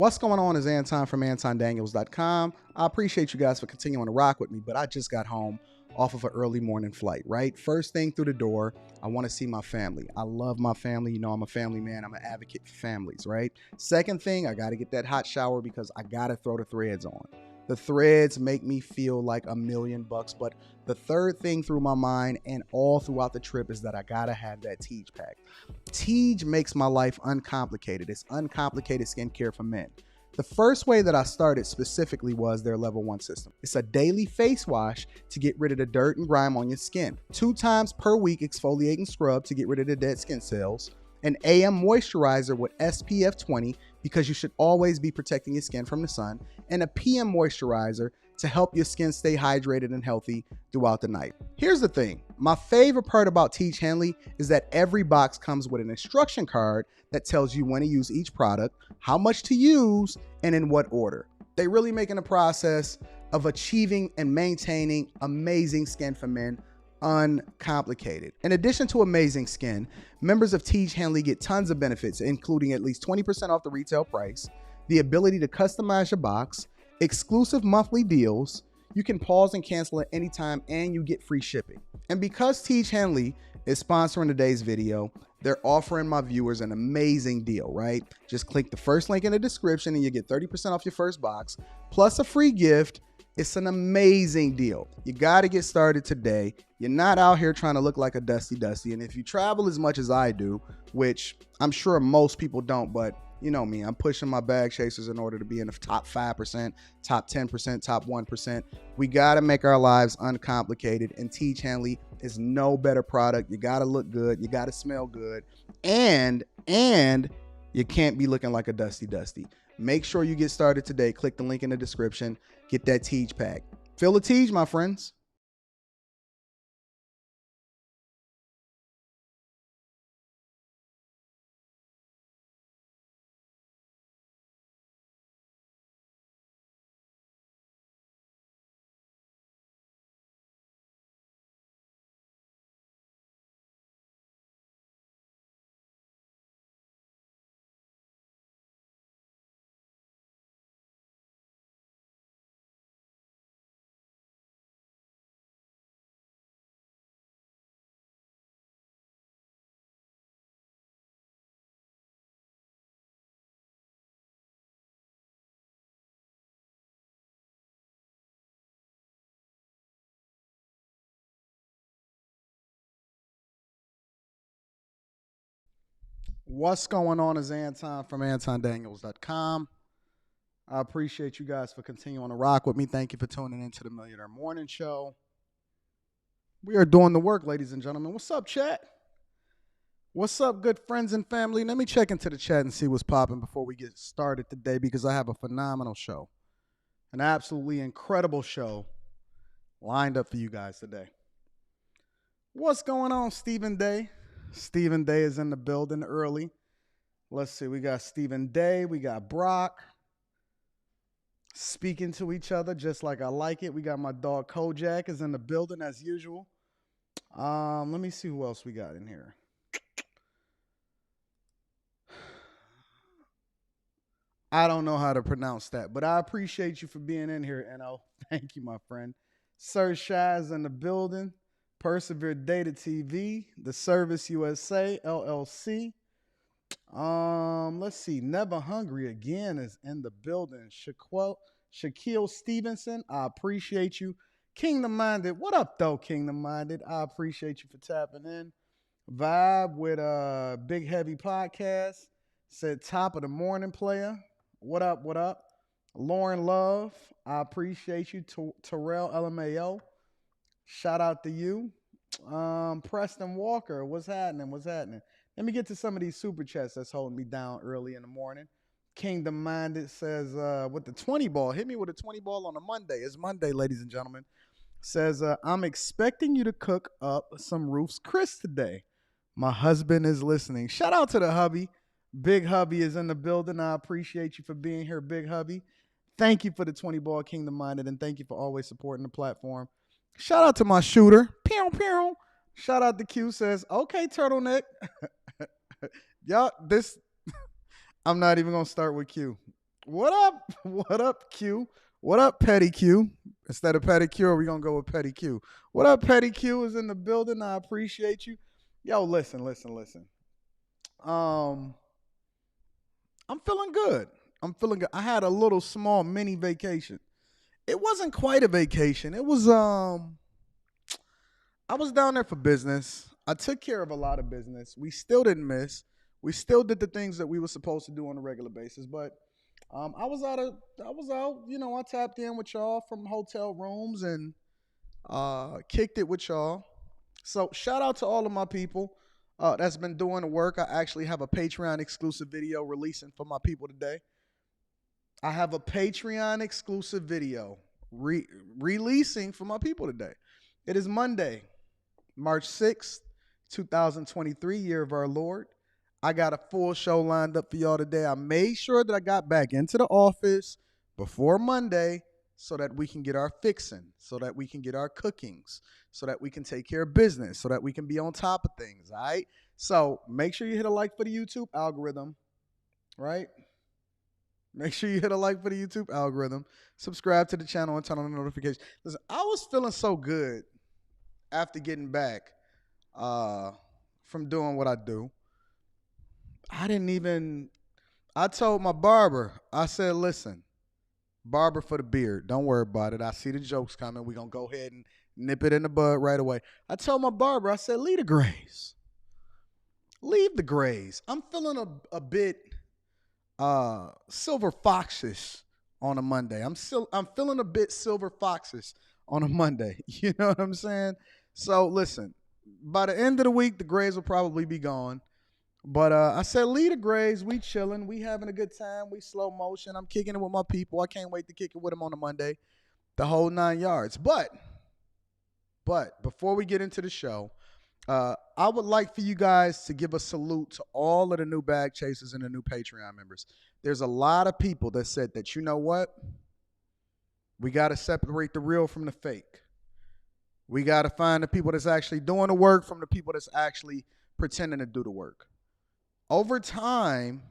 What's going on is Anton from AntonDaniels.com. I appreciate you guys for continuing to rock with me, but I just got home off of an early morning flight, right? First thing through the door, I want to see my family. I love my family. You know, I'm a family man. I'm an advocate for families, right? Second thing, I got to get that hot shower because I got to throw the threads on. The threads make me feel like $1,000,000, but the third thing through my mind and all throughout the trip is that I gotta have that Tej pack. Tej makes my life uncomplicated. It's uncomplicated skincare for men. The first way that I started specifically was their level 1 system. It's a daily face wash to get rid of the dirt and grime on your skin. 2 times per week exfoliating scrub to get rid of the dead skin cells. An AM moisturizer with SPF 20 because you should always be protecting your skin from the sun, and a PM moisturizer to help your skin stay hydrated and healthy throughout the night. Here's the thing. My favorite part about Tej Henley is that every box comes with an instruction card that tells you when to use each product, how much to use, and in what order. They really making the process of achieving and maintaining amazing skin for men uncomplicated. In addition to amazing skin, members of Tej Henley get tons of benefits, including at least 20% off the retail price, the ability to customize your box, exclusive monthly deals, you can pause and cancel at any time, and you get free shipping. And because Tej Henley is sponsoring today's video, they're offering my viewers an amazing deal, right? Just click the first link in the description and you get 30% off your first box, plus a free gift. It's an amazing deal. You got to get started today. You're not out here trying to look like a Dusty. And if you travel as much as I do, which I'm sure most people don't, but you know me, I'm pushing my bag chasers in order to be in the top 5%, top 10%, top 1%. We got to make our lives uncomplicated, and Tej Henley is no better product. You got to look good. You got to smell good. And you can't be looking like a Dusty. Make sure you get started today. Click the link in the description. Get that Tej pack. Feel the Tej, my friends. What's going on is Anton from AntonDaniels.com. I appreciate you guys for continuing to rock with me. Thank you for tuning into the Millionaire Morning Show. We are doing the work, ladies and gentlemen. What's up, chat? What's up, good friends and family? Let me check into the chat and see what's popping before we get started today, because I have a phenomenal show, an absolutely incredible show lined up for you guys today. What's going on, Stephen Day? Stephen Day is in the building early. Let's see. We got Stephen Day. We got Brock speaking to each other just like I like it. We got my dog Kojak is in the building as usual. Let me see who else we got in here. I don't know how to pronounce that, but I appreciate you for being in here, NO. Thank you, my friend. Sir Shy is in the building. Persevere Data TV, The Service USA, LLC. Let's see. Never Hungry again is in the building. Shaquille Stevenson, I appreciate you. Kingdom Minded, what up though, Kingdom Minded? I appreciate you for tapping in. Vibe with Big Heavy Podcast. Said top of the morning player. What up, what up? Lauren Love, I appreciate you. Terrell LMAO. Shout out to you. Preston Walker, what's happening? Let me get to some of these super chats that's holding me down early in the morning. Kingdom Minded says, with the 20 ball, hit me with a 20 ball on a Monday. It's Monday, ladies and gentlemen. Says, I'm expecting you to cook up some Ruth's Chris today. My husband is listening. Shout out to the hubby. Big Hubby is in the building. I appreciate you for being here, Big Hubby. Thank you for the 20 ball, Kingdom Minded, and thank you for always supporting the platform. Shout out to my shooter. Pew, pew. Shout out to Q says, okay, turtleneck. Y'all, I'm not even going to start with Q. What up? What up, Q? What up, Petty Q? Instead of pedicure, we're gonna go with Petty Q. What up, Petty Q is in the building. I appreciate you. Yo, listen. Um, I'm feeling good. I'm feeling good. I had a little small mini vacation. It wasn't quite a vacation. It was I was down there for business. I took care of a lot of business. We still didn't miss. We still did the things that we were supposed to do on a regular basis. But I was out. You know, I tapped in with y'all from hotel rooms and kicked it with y'all. So shout out to all of my people that's been doing the work. I actually have a Patreon exclusive video releasing for my people today. I have a Patreon exclusive video releasing for my people today. It is Monday, March 6th, 2023, year of our Lord. I got a full show lined up for y'all today. I made sure that I got back into the office before Monday so that we can get our fixing, so that we can get our cookings, so that we can take care of business, so that we can be on top of things, all right? So make sure you hit a like for the YouTube algorithm, right? Make sure you hit a like for the YouTube algorithm, subscribe to the channel, and turn on the notifications. Listen, I was feeling so good after getting back from doing what I do. I told my barber, I said, listen, barber for the beard. Don't worry about it. I see the jokes coming. We're going to go ahead and nip it in the bud right away. I told my barber, I said, leave the grays. Leave the grays. I'm feeling a bit silver foxish on a Monday. I'm feeling a bit silver foxish on a Monday. You know what I'm saying? So listen, by the end of the week, the grays will probably be gone. But I said, leave the grays. We chilling. We having a good time. We slow motion. I'm kicking it with my people. I can't wait to kick it with them on a Monday. The whole 9 yards. But before we get into the show, I would like for you guys to give a salute to all of the new bag chasers and the new Patreon members. There's a lot of people that said that, you know what? We got to separate the real from the fake. We got to find the people that's actually doing the work from the people that's actually pretending to do the work. Over time,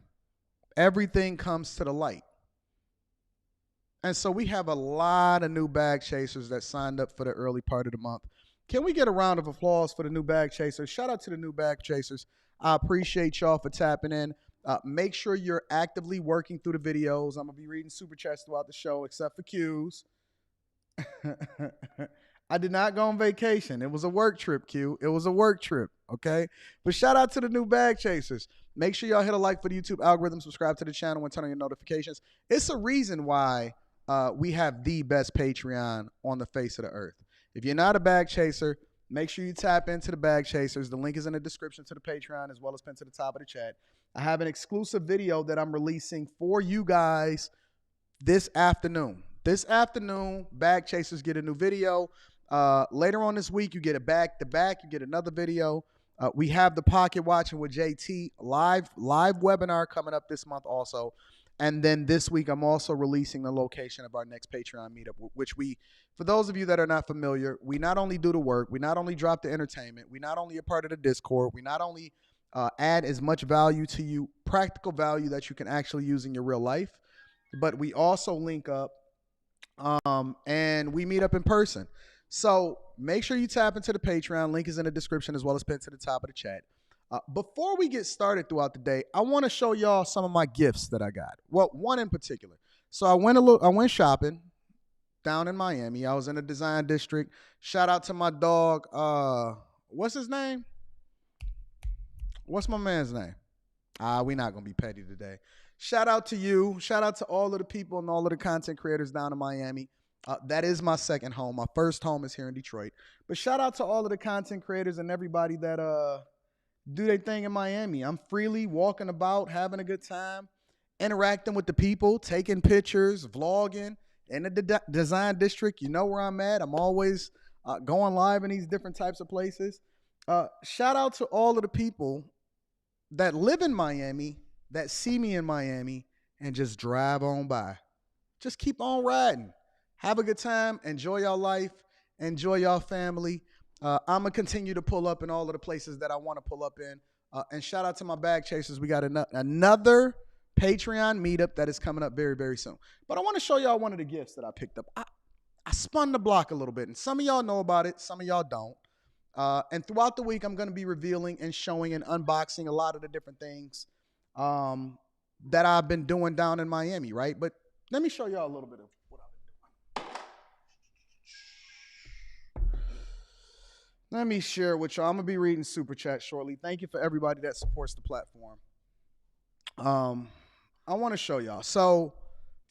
everything comes to the light. And so we have a lot of new bag chasers that signed up for the early part of the month. Can we get a round of applause for the new bag chasers? Shout out to the new bag chasers. I appreciate y'all for tapping in. Make sure you're actively working through the videos. I'm going to be reading super chats throughout the show, except for Q's. I did not go on vacation. It was a work trip, Q. It was a work trip, okay? But shout out to the new bag chasers. Make sure y'all hit a like for the YouTube algorithm, subscribe to the channel, and turn on your notifications. It's a reason why we have the best Patreon on the face of the earth. If you're not a bag chaser, make sure you tap into the bag chasers. The link is in the description to the Patreon as well as pinned to the top of the chat. I have an exclusive video that I'm releasing for you guys this afternoon. This afternoon, bag chasers get a new video. Later on this week, you get a back-to-back. You get another video. We have the Pocket Watching with JT live webinar coming up this month also. And then this week, I'm also releasing the location of our next Patreon meetup, which for those of you that are not familiar, we not only do the work, we not only drop the entertainment, we not only are part of the Discord, we not only add as much value to you, practical value that you can actually use in your real life, but we also link up and we meet up in person. So make sure you tap into the Patreon. Link is in the description as well as pinned to the top of the chat. Before we get started throughout the day, I want to show y'all some of my gifts that I got. Well, one in particular. So I went shopping down in Miami. I was in the design district. Shout out to my dog. What's his name? What's my man's name? We're not going to be petty today. Shout out to you. Shout out to all of the people and all of the content creators down in Miami. That is my second home. My first home is here in Detroit. But shout out to all of the content creators and everybody that do their thing in Miami. I'm freely walking about, having a good time, interacting with the people, taking pictures, vlogging in the design district. You know where I'm at. I'm always going live in these different types of places. Shout out to all of the people that live in Miami, that see me in Miami, and just drive on by. Just keep on riding. Have a good time. Enjoy your life. Enjoy your family. I'm going to continue to pull up in all of the places that I want to pull up in. And shout out to my bag chasers. We got another Patreon meetup that is coming up very, very soon. But I want to show y'all one of the gifts that I picked up. I spun the block a little bit, and some of y'all know about it, some of y'all don't. And throughout the week, I'm going to be revealing and showing and unboxing a lot of the different things that I've been doing down in Miami, right? But let me show y'all a little bit of what I've been doing. Let me share with y'all. I'm going to be reading Super Chat shortly. Thank you for everybody that supports the platform. I want to show y'all. So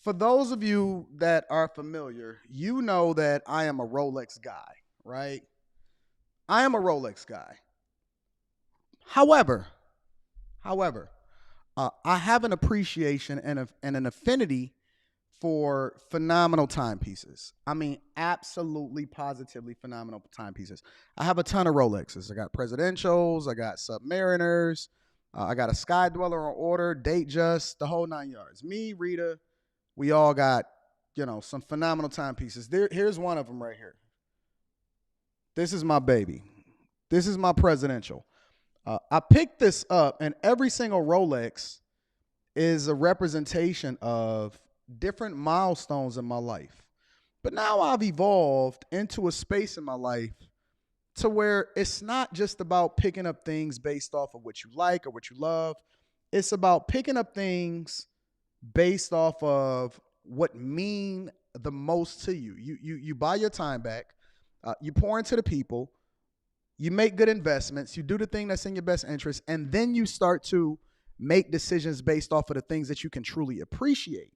for those of you that are familiar, you know that I am a Rolex guy, right? I am a Rolex guy. However, I have an appreciation and an affinity for phenomenal timepieces. I mean, absolutely, positively phenomenal timepieces. I have a ton of Rolexes. I got Presidentials. I got Submariners. I got a Sky Dweller on order, Datejust, the whole 9 yards. Me, Rita, we all got, some phenomenal timepieces. Here's one of them right here. This is my baby. This is my Presidential. I picked this up, and every single Rolex is a representation of different milestones in my life. But now I've evolved into a space in my life to where it's not just about picking up things based off of what you like or what you love. It's about picking up things based off of what mean the most to you. You buy your time back. You pour into the people. You make good investments. You do the thing that's in your best interest. And then you start to make decisions based off of the things that you can truly appreciate,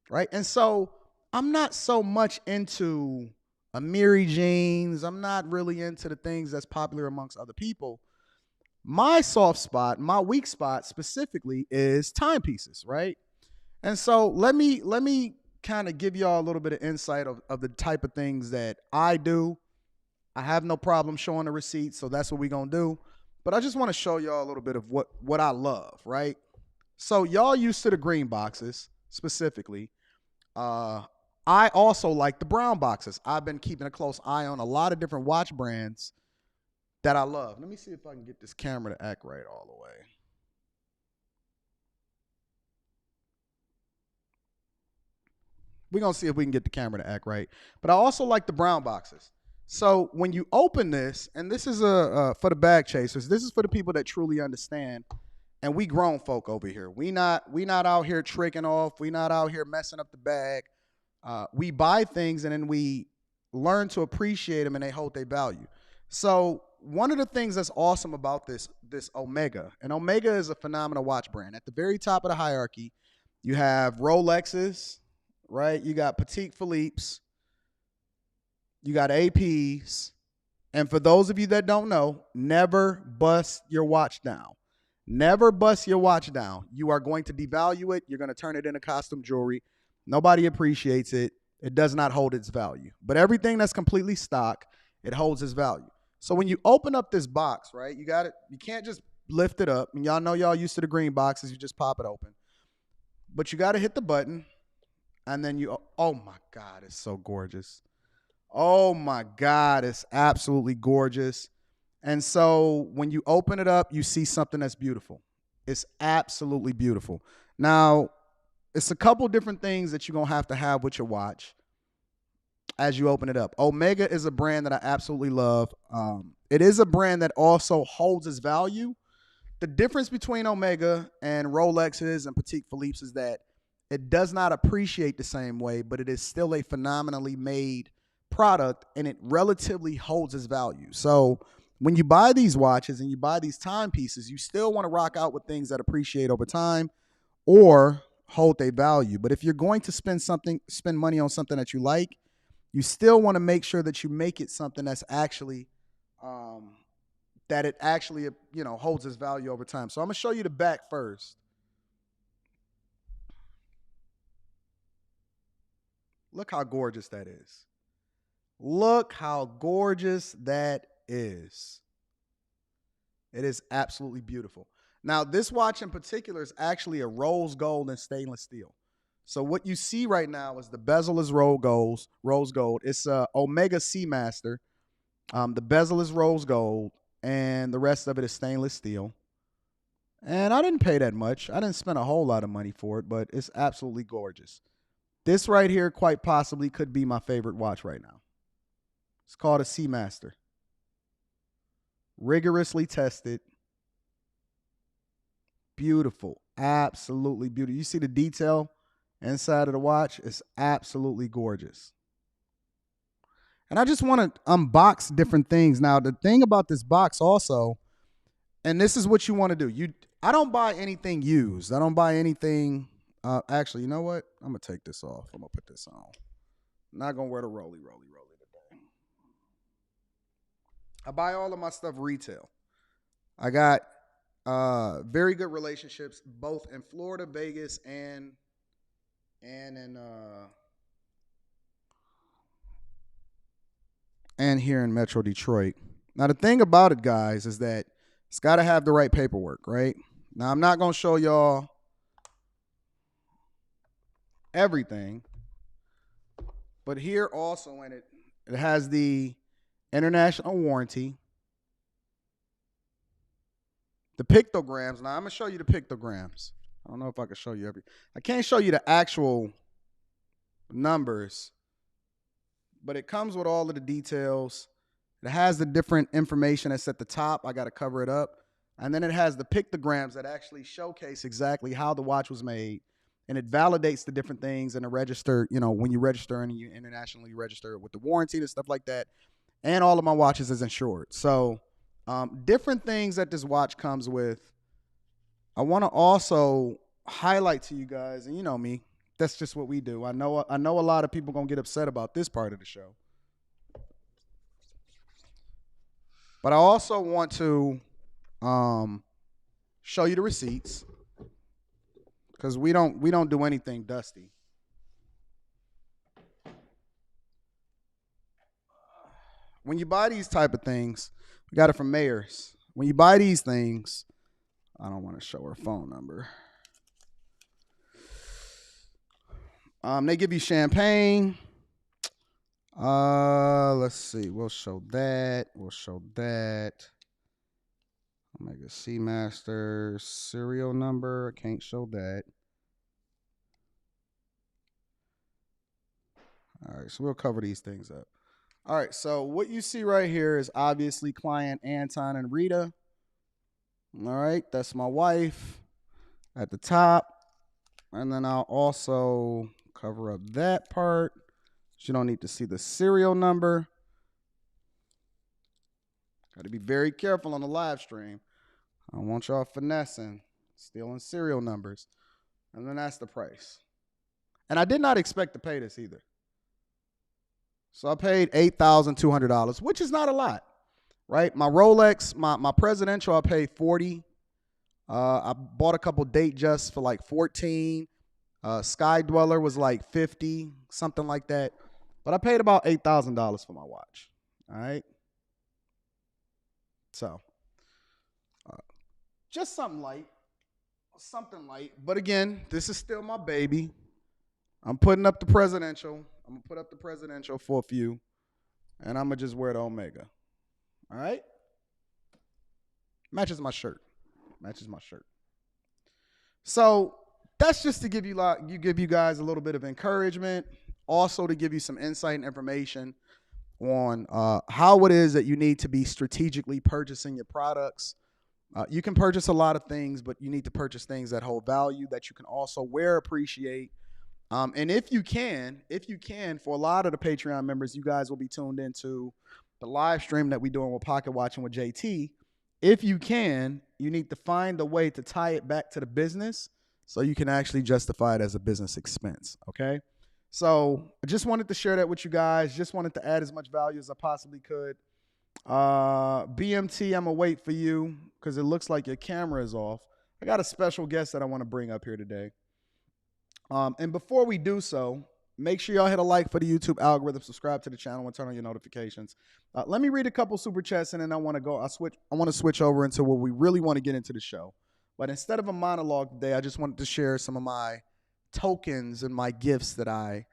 right? And so I'm not so much into Amiri jeans. I'm not really into the things that's popular amongst other people. My soft spot, my weak spot specifically is timepieces, right? And so let me kind of give y'all a little bit of insight of the type of things that I do. I have no problem showing the receipts, so that's what we're going to do. But I just want to show y'all a little bit of what I love, right? So y'all used to the green boxes specifically. I also like the brown boxes. I've been keeping a close eye on a lot of different watch brands that I love. Let me see if I can get this camera to act right all the way. We're going to see if we can get the camera to act right. But I also like the brown boxes. So when you open this, and this is for the bag chasers, this is for the people that truly understand, and we grown folk over here. We not out here tricking off. We not out here messing up the bag. We buy things and then we learn to appreciate them and they hold their value. So one of the things that's awesome about this Omega, and Omega is a phenomenal watch brand. At the very top of the hierarchy, you have Rolexes, right? You got Patek Philippe's. You got APs. And for those of you that don't know, never bust your watch down. Never bust your watch down. You are going to devalue it. You're going to turn it into costume jewelry. Nobody appreciates it. It does not hold its value. But everything that's completely stock, it holds its value. So when you open up this box, right, you got it. You can't just lift it up. And y'all know y'all used to the green boxes. You just pop it open. But you got to hit the button. And then oh my God, it's so gorgeous. Oh my God, it's absolutely gorgeous. And so when you open it up, you see something that's beautiful. It's absolutely beautiful. Now, it's a couple different things that you're going to have with your watch as you open it up. Omega is a brand that I absolutely love. It is a brand that also holds its value. The difference between Omega and Rolexes and Patek Philippe's is that it does not appreciate the same way, but it is still a phenomenally made product and it relatively holds its value. So when you buy these watches and you buy these timepieces, you still want to rock out with things that appreciate over time or hold their value. But if you're going to spend money on something that you like, you still want to make sure that you make it something that's actually holds its value over time. So I'm gonna show you the back first. Look how gorgeous that is. Look how gorgeous that is. It is absolutely beautiful. Now, this watch in particular is actually a rose gold and stainless steel. So what you see right now is the bezel is rose gold. It's a Omega Seamaster. The bezel is rose gold, and the rest of it is stainless steel. And I didn't pay that much. I didn't spend a whole lot of money for it, but it's absolutely gorgeous. This right here quite possibly could be my favorite watch right now. It's called a Seamaster. Rigorously tested. Beautiful. Absolutely beautiful. You see the detail inside of the watch? It's absolutely gorgeous. And I just want to unbox different things. Now, the thing about this box also, and this is what you want to do. I don't buy anything used. I don't buy anything. Actually, you know what? I'm going to take this off. I'm going to put this on. I'm not going to wear the roly today. I buy all of my stuff retail. I got very good relationships both in Florida, Vegas, and here in Metro Detroit. Now, the thing about it, guys, is that it's got to have the right paperwork, right? Now, I'm not going to show y'all everything, but here also in it, it has the international warranty, the pictograms. Now, I'm going to show you the pictograms. I don't know if I can show you I can't show you the actual numbers, but it comes with all of the details. It has the different information that's at the top. I got to cover it up. And then it has the pictograms that actually showcase exactly how the watch was made. And it validates the different things in the register, when you register and you internationally register with the warranty and stuff like that. And all of my watches is insured. So different things that this watch comes with. I want to also highlight to you guys, and you know me, that's just what we do. I know a lot of people going to get upset about this part of the show. But I also want to show you the receipts, because we don't do anything dusty. When you buy these type of things, we got it from Mayors. When you buy these things, I don't want to show her phone number. They give you champagne. Let's see. We'll show that. Omega Seamaster serial number. I can't show that. All right, so we'll cover these things up. All right, so what you see right here is obviously client Anton and Rita. All right, that's my wife at the top. And then I'll also cover up that part. You don't need to see the serial number. Got to be very careful on the live stream. I don't want y'all finessing, stealing serial numbers. And then that's the price. And I did not expect to pay this either. So I paid $8,200, which is not a lot, right? My Rolex, my presidential, I paid $40. I bought a couple Datejust for like $14. Sky Dweller was like $50, something like that. But I paid about $8,000 for my watch. All right. So just something light. But again, this is still my baby. I'm putting up the presidential. I'm going to put up the presidential for a few. And I'm going to just wear the Omega. All right. Matches my shirt. So that's just to give you guys a little bit of encouragement. Also to give you some insight and information on how it is that you need to be strategically purchasing your products. You can purchase a lot of things, but you need to purchase things that hold value, that you can also wear, appreciate. And if you can, for a lot of the Patreon members, you guys will be tuned into the live stream that we're doing with Pocket Watching with JT. If you can, you need to find a way to tie it back to the business so you can actually justify it as a business expense, okay? So I just wanted to share that with you guys. Just wanted to add as much value as I possibly could. BMT, I'm going to wait for you because it looks like your camera is off. I got a special guest that I want to bring up here today. And before we do so, make sure y'all hit a like for the YouTube algorithm, subscribe to the channel, and turn on your notifications. Let me read a couple super chats, and then I want to switch over into what we really want to get into the show. But instead of a monologue today, I just wanted to share some of my tokens and my gifts that I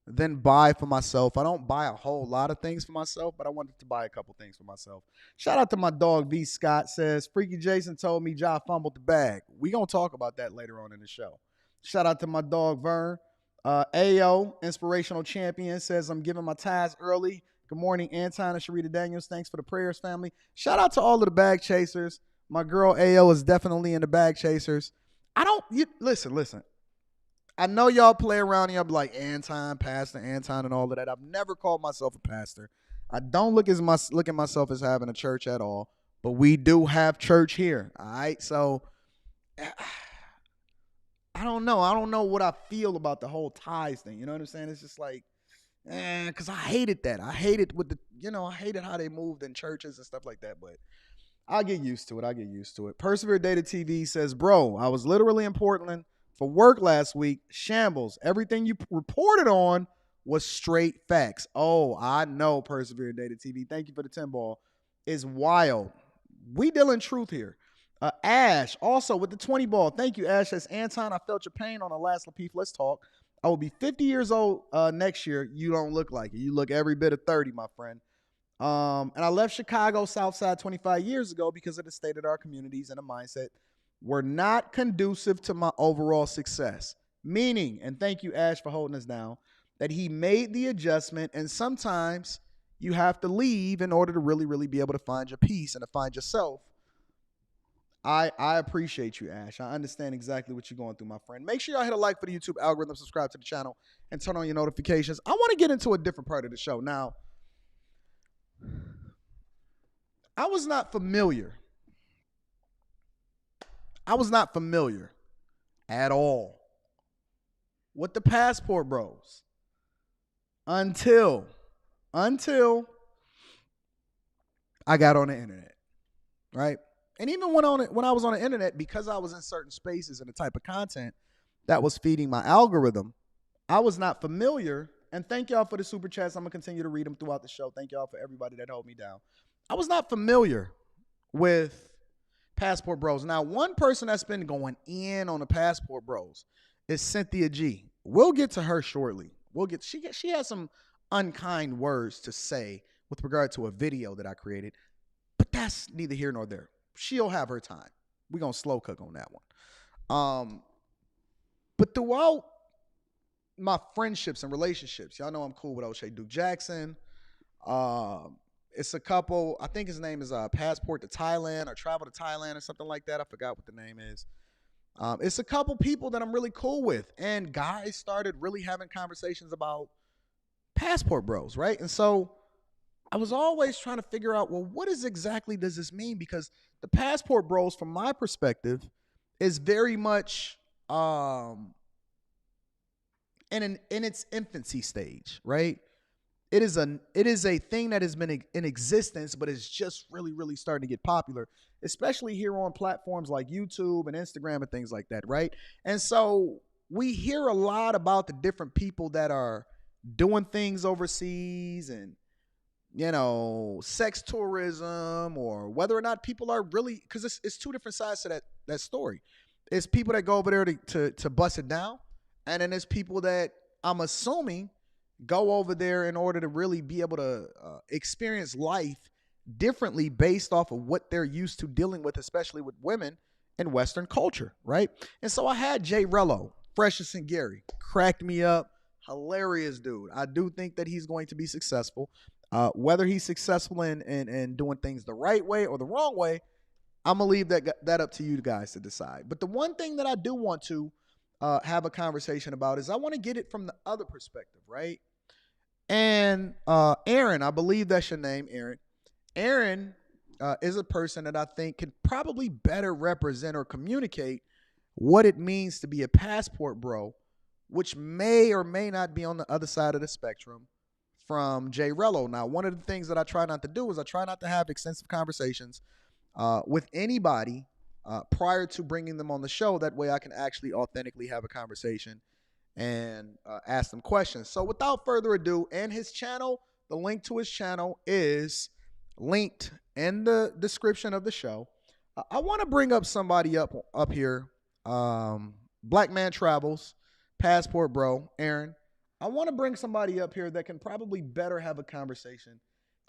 than buy for myself. I don't buy a whole lot of things for myself, but I wanted to buy a couple things for myself. Shout out to my dog, V. Scott says, Freaky Jason told me Ja fumbled the bag. We going to talk about that later on in the show. Shout out to my dog, Vern. AO, Inspirational Champion, says, I'm giving my tithes early. Good morning, Anton and Sharita Daniels. Thanks for the prayers, family. Shout out to all of the bag chasers. My girl, AO, is definitely in the bag chasers. Listen. I know y'all play around and y'all be like Anton, Pastor Anton, and all of that. I've never called myself a pastor. I don't look at myself as having a church at all, but we do have church here. All right. So I don't know. I don't know what I feel about the whole tithes thing. You know what I'm saying? It's just like, because I hated that. I hated I hated how they moved in churches and stuff like that. But I'll get used to it. Persevere Data TV says, bro, I was literally in Portland for work last week. Shambles. Everything you reported on was straight facts. Oh, I know, Persevere Data TV. Thank you for the 10 ball. It's wild. We dealing truth here. Ash, also with the 20 ball. Thank you, Ash. Says, Anton, I felt your pain on the last Lapeef. Let's talk. I will be 50 years old next year. You don't look like it. You look every bit of 30, my friend. And I left Chicago Southside 25 years ago because of the state of our communities and the mindset were not conducive to my overall success. Meaning, and thank you, Ash, for holding us down, that he made the adjustment, and sometimes you have to leave in order to really, really be able to find your peace and to find yourself. I appreciate you, Ash. I understand exactly what you're going through, my friend. Make sure y'all hit a like for the YouTube algorithm, subscribe to the channel, and turn on your notifications. I want to get into a different part of the show. Now, I was not familiar at all with the Passport Bros until I got on the internet, right? And even when I was on the internet, because I was in certain spaces and the type of content that was feeding my algorithm, I was not familiar. And thank y'all for the super chats. I'm going to continue to read them throughout the show. Thank y'all for everybody that held me down. I was not familiar with Passport Bros. Now, one person that's been going in on the Passport Bros is Cynthia G. We'll get to her shortly. She has some unkind words to say with regard to a video that I created, but that's neither here nor there. She'll have her time. We're going to slow cook on that one. But throughout my friendships and relationships, y'all know I'm cool with O'Shea Duke Jackson. It's a couple, I think his name is Passport to Thailand or Travel to Thailand or something like that. I forgot what the name is. It's a couple people that I'm really cool with. And guys started really having conversations about Passport Bros, right? And so I was always trying to figure out, well, what exactly does this mean? Because the Passport Bros, from my perspective, is very much in its infancy stage, right? It is a thing that has been in existence, but it's just really, really starting to get popular, especially here on platforms like YouTube and Instagram and things like that, right? And so we hear a lot about the different people that are doing things overseas and, sex tourism, or whether or not people are really, because it's two different sides to that story. It's people that go over there to bust it down, and then there's people that I'm assuming go over there in order to really be able to experience life differently based off of what they're used to dealing with, especially with women in Western culture, right? And so I had Jay Rello, Freshest and Gary, cracked me up, hilarious dude. I do think that he's going to be successful. Whether he's successful in doing things the right way or the wrong way, I'm going to leave that up to you guys to decide. But the one thing that I do want to have a conversation about is I want to get it from the other perspective, right? And Aaron, I believe that's your name, Aaron. Aaron is a person that I think can probably better represent or communicate what it means to be a passport bro, which may or may not be on the other side of the spectrum from Jay Rello. Now, one of the things that I try not to do is I try not to have extensive conversations with anybody prior to bringing them on the show. That way I can actually authentically have a conversation and ask them questions. So without further ado, and his channel, the link to his channel is linked in the description of the show. I want to bring up somebody up here. Black Man Travels, Passport Bro, Aaron. I want to bring somebody up here that can probably better have a conversation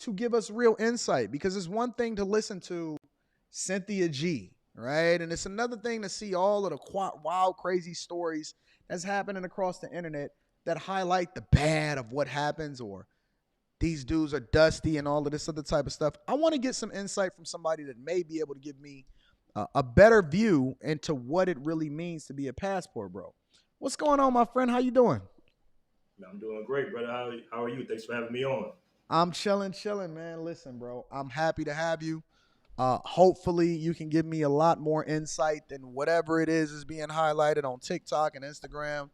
to give us real insight because it's one thing to listen to Cynthia G, right? And it's another thing to see all of the wild, crazy stories that's happening across the internet that highlight the bad of what happens or these dudes are dusty and all of this other type of stuff. I want to get some insight from somebody that may be able to give me a better view into what it really means to be a passport bro. What's going on, my friend? How you doing? I'm doing great, brother. How are you? Thanks for having me on. I'm chilling, man. Listen, bro, I'm happy to have you. Hopefully, you can give me a lot more insight than whatever it is being highlighted on TikTok and Instagram,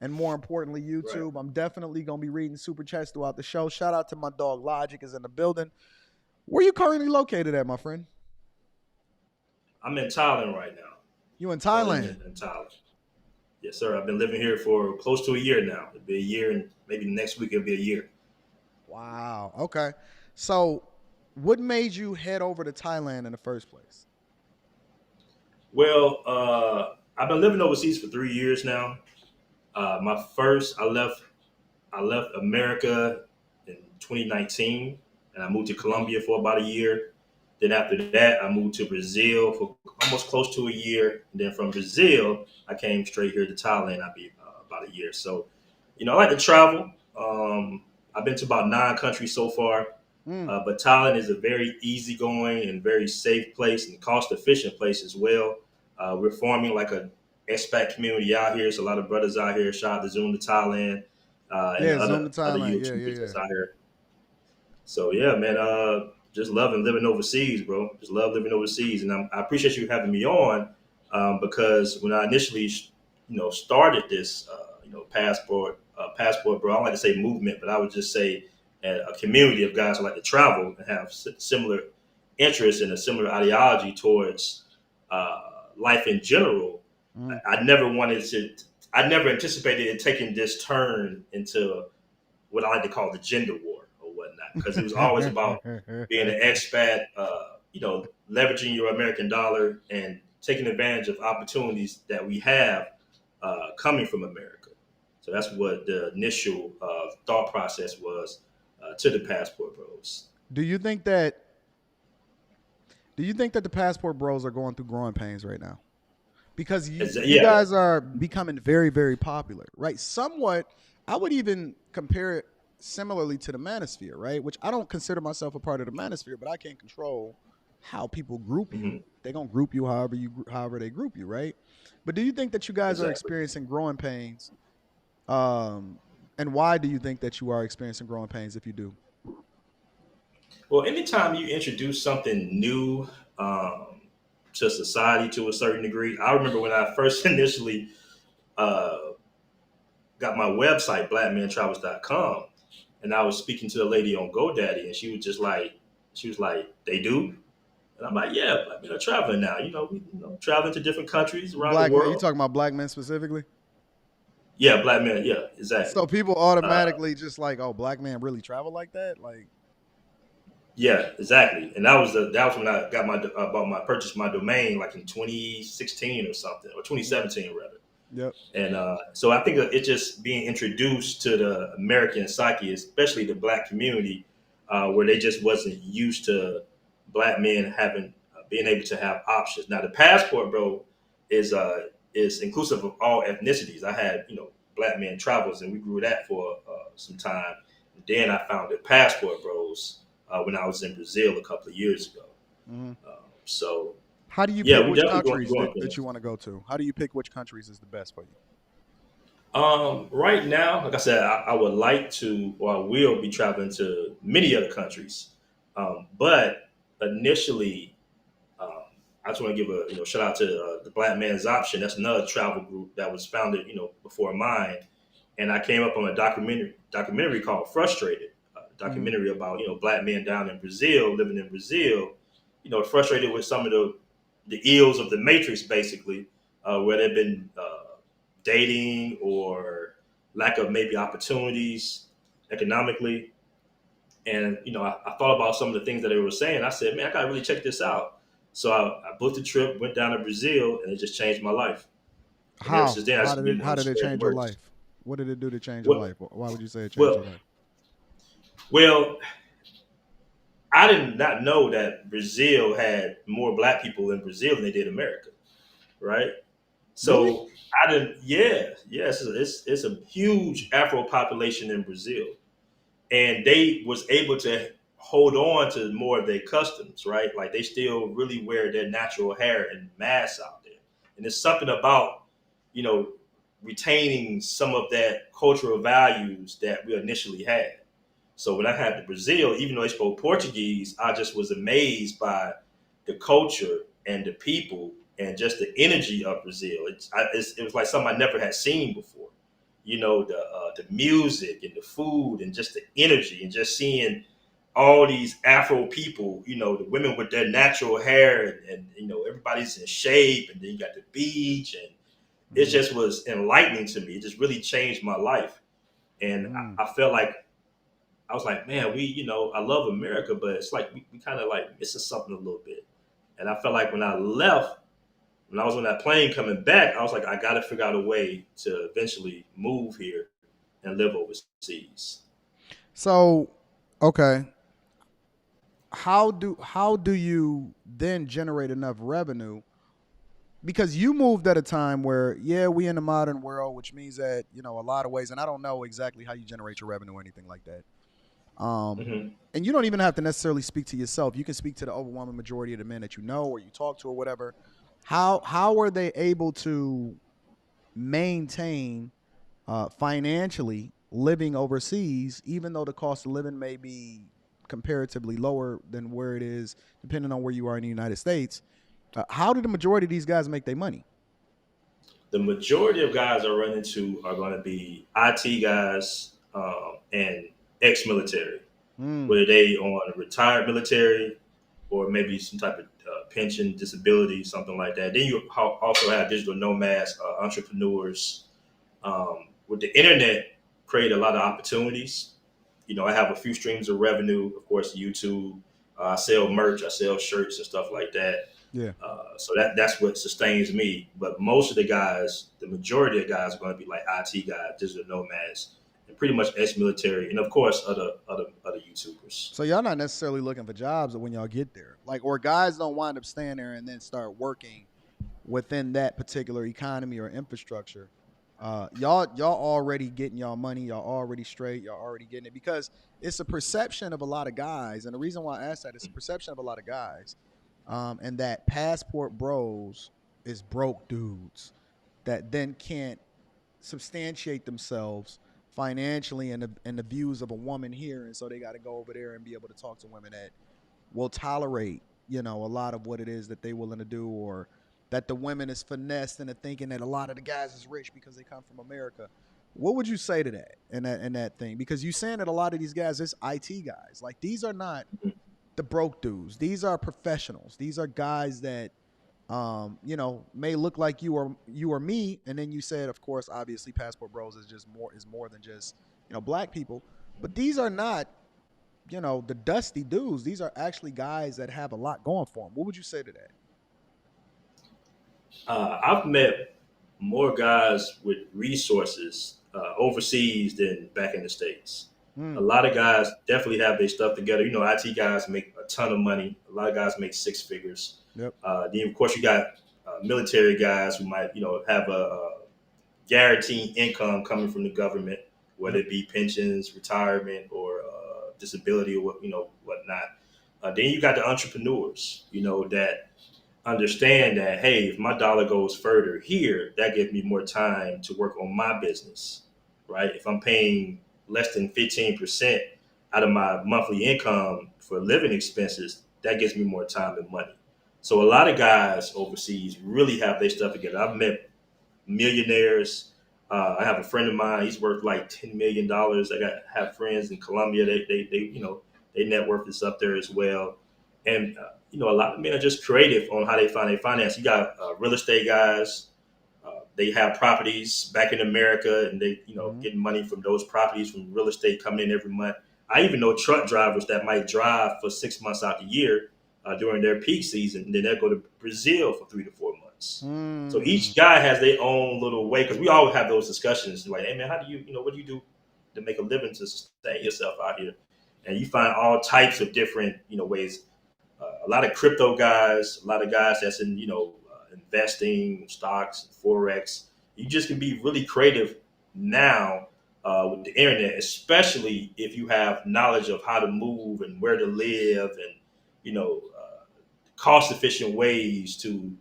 and more importantly, Right. YouTube. I'm definitely gonna be reading super chats throughout the show. Shout out to my dog Logic is in the building. Where you currently located at, my friend? I'm in Thailand right now. You in Currently Thailand? in Thailand. Yes, sir. I've been living here for close to a year now. It'll be a year, and maybe next week it'll be a year. Wow. Okay. So, what made you head over to Thailand in the first place? Well, I've been living overseas for 3 years now. My first, I left America in 2019, and I moved to Colombia for about a year. Then after that, I moved to Brazil for almost close to a year. And then from Brazil, I came straight here to Thailand. I'll be about a year. So, I like to travel. I've been to about 9 countries so far. Mm. But Thailand is a very easygoing and very safe place and cost efficient place as well. We're forming like a expat community out here. So a lot of brothers out here. Shout out to Zoom to Thailand and Yeah, zoom to other Thailand. Yeah, YouTubers yeah, that's out here. So yeah, man, just loving living overseas, bro. Just love living overseas, and I appreciate you having me on because when I initially, started this, passport, bro. I don't like to say movement, but I would just say a community of guys who like to travel and have similar interests and a similar ideology towards uh, life in general. yeah. I never wanted to. I never anticipated it taking this turn into what I like to call the gender war or whatnot, because it was always about being an expat, leveraging your American dollar and taking advantage of opportunities that we have coming from America. So that's what the initial thought process was to the passport bros. do you think that do you think that the passport bros are going through growing pains right now? Because you Yeah. guys are becoming very very popular, right? Somewhat, I would even compare it similarly to the manosphere, right? Which I don't consider myself a part of the manosphere, but I can't control how people group you. Mhm. They're gonna group you however they group you, right? But do you think that you guys are Exactly. experiencing growing pains? And why do you think that you are experiencing growing pains if you do? Well, anytime you introduce something new to society to a certain degree, I remember when I first initially uh, got my website, blackmantravels.com, and I was speaking to a lady on GoDaddy, and she was like, they do? And I'm like, yeah, black men are traveling now. Traveling to different countries around the Black men, you world. talking about black men specifically? Yeah, black men. Yeah, exactly. So people Uh, automatically just like, oh, black men really travel like that? Like, yeah, exactly. And that was when I got my about my purchased my domain like in 2016 or something, or mm, 2017 rather. yep. And so I think it's just being introduced to the American psyche, especially the black community, where they just wasn't used to black men having being able to have options. Now the passport, bro, is inclusive of all ethnicities. I had black men travels, and we grew that for some time. And then I found the passport, bros, when I was in Brazil a couple of years ago. Hmm. So How do you yeah, pick we which definitely going countries through that you things. want to go to? How do you pick which countries is the best for you? Right now, like I said, I would like to, or I will be traveling to many other countries. But initially, um, I just want to give a shout out to the Black Man's Option. That's another travel group that was founded before mine, and I came up on a documentary called Frustrated, Hmm. documentary about black men down in Brazil, living in Brazil, frustrated with some of the ills of the matrix, basically, where they've been dating or lack of maybe opportunities economically. And I thought about some of the things that they were saying. I said, man, I gotta really check this out. So I booked a trip, went down to Brazil, and it just changed my life. And ever How? since then, I How just did been it how did it spreading the change your words. life? What did it do to change your Well, life? Why would you say it changed well, your life? well, I did not know that Brazil had more black people in Brazil than they did America, right? Really? So I didn't. Yeah, yes, it's a huge Afro population in Brazil, and they was able to hold on to more of their customs, right? Like they still really wear their natural hair and masks out there, and there's something about you know retaining some of that cultural values that we initially had. So when I got to Brazil, even though they spoke Portuguese, I just was amazed by the culture and the people and just the energy of Brazil. It was like something I never had seen before. The music and the food and just the energy and just seeing all these Afro people. The women with their natural hair and everybody's in shape, and then you got the beach, and it Mm-hmm. just was enlightening to me. It just really changed my life, and Mm. I felt like I was like, man, I love America, but it's like we kind of like missing something a little bit. And I felt like when I left, when I was on that plane coming back, I was like, I got to figure out a way to eventually move here and live overseas. So, okay, how do you then generate enough revenue? Because you moved at a time where, yeah, we in the modern world, which means that a lot of ways, and I don't know exactly how you generate your revenue or anything like that. Um, Hmm. and you don't even have to necessarily speak to yourself. You can speak to the overwhelming majority of the men that you know or you talk to or whatever. How are they able to maintain financially living overseas, even though the cost of living may be comparatively lower than where it is, depending on where you are in the United States? How do the majority of these guys make their money? The majority of guys I run into are going to be IT guys and ex-military, Mm, whether they on a retired military or maybe some type of pension, disability, something like that. Then you also have digital nomads, entrepreneurs. With the internet, create a lot of opportunities. I have a few streams of revenue. Of course, YouTube. I sell merch. I sell shirts and stuff like that. yeah. So that's what sustains me. But most of the guys, the majority of guys, are going to be like IT guys, digital nomads, and pretty much ex-military, and of course other YouTubers. So y'all not necessarily looking for jobs when y'all get there, like, or guys don't wind up staying there and then start working within that particular economy or infrastructure. Y'all already getting y'all money. Y'all already straight. Y'all already getting it because it's a perception of a lot of guys, and the reason why I ask that is a perception of a lot of guys, and that passport bros is broke dudes that then can't substantiate themselves financially and the views of a woman here, and so they got to go over there and be able to talk to women that will tolerate a lot of what it is that they willing to do, or that the women is finessed into thinking that a lot of the guys is rich because they come from America. What would you say to that and that thing? Because you saying that a lot of these guys is IT guys. Like, these are not the broke dudes. These are professionals. These are guys that may look like you or me. And then you said, of course, obviously, Passport Bros is more than just black people. But these are not the dusty dudes. These are actually guys that have a lot going for them. What would you say to that? I've met more guys with resources overseas than back in the states. A Hmm. lot of guys definitely have their stuff together. IT guys make a ton of money. A lot of guys make six figures. Yep. Then of course you got military guys who might have a guaranteed income coming from the government, whether Yep. it be pensions, retirement, or disability, or whatnot. Then you got the entrepreneurs, that understand that, hey, if my dollar goes further here, that gives me more time to work on my business, right? If I'm paying less than 15% out of my monthly income for living expenses, that gives me more time and money. So a lot of guys overseas really have their stuff together. I've met millionaires. I have a friend of mine. He's worth like $10 million. I have friends in Colombia. They net worth is up there as well. And a lot of men are just creative on how they find their finance. You got real estate guys. They have properties back in America, and they Hmm. getting money from those properties from real estate coming in every month. I even know truck drivers that might drive for 6 months out the year during their peak season, and then they'll go to Brazil for 3 to 4 months. Americans. So Mm. each guy has their own little way, because we all have those discussions like, hey man, how do you, what do you do to make a living to sustain yourself out here? And you find all types of different, ways. A lot of crypto guys, a lot of guys that's in, investing, stocks, forex. You just can be really creative now with the internet, especially if you have knowledge of how to move and where to live, and cost efficient ways to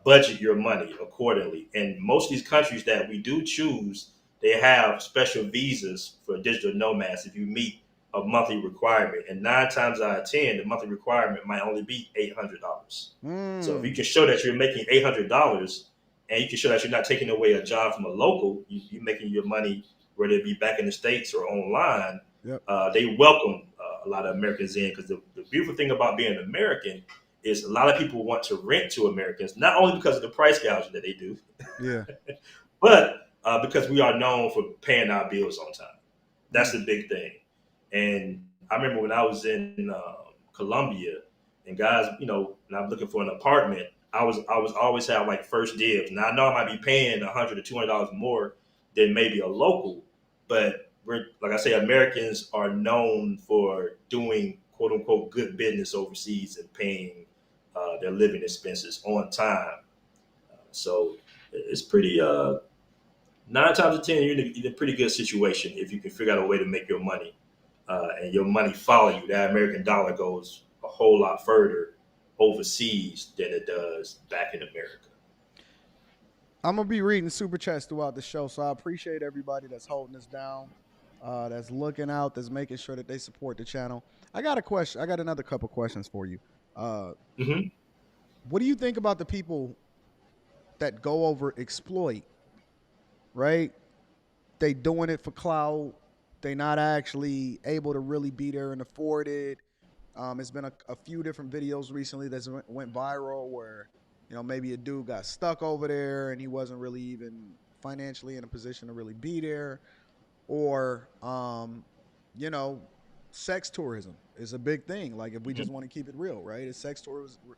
budget your money accordingly. And most of these countries that we do choose, they have special visas for digital nomads if you meet a monthly requirement. And 9 times out of 10, the monthly requirement might only be $800. So if you Mm. can show that you're making $800, and you can show that you're not taking away a job from a local, you're making your money, whether it be back in the States or online, Yep. they welcome a lot of Americans in, because the beautiful thing about being an American is a lot of people want to rent to Americans, not only because of the price gouging that they do, Yeah. but because we are known for paying our bills on time. That's Mm. the big thing. And I remember when I was in Colombia, and guys, when I'm looking for an apartment, I was always have like first dibs. Now I know I might be paying $100 to $200 more than maybe a local, but we're, like I say, Americans are known for doing quote unquote good business overseas and paying their living expenses on time. So it's pretty 9 times out of 10, you're in a pretty good situation if you can figure out a way to make your money, and your money follow you. That American dollar goes a whole lot further overseas than it does back in America. I'm gonna be reading super chats throughout the show, so I appreciate everybody that's holding us down, that's looking out, that's making sure that they support the channel. I got a question. I got another couple questions for you. Uh, Hmm. what do you think about the people that go over exploit? Right? They doing it for clout. They not actually able to really be there and afford it. It's been a few different videos recently that went viral where maybe a dude got stuck over there and he wasn't really even financially in a position to really be there, or you know sex tourism is a big thing. Like if we just Hmm. want to keep it real, right?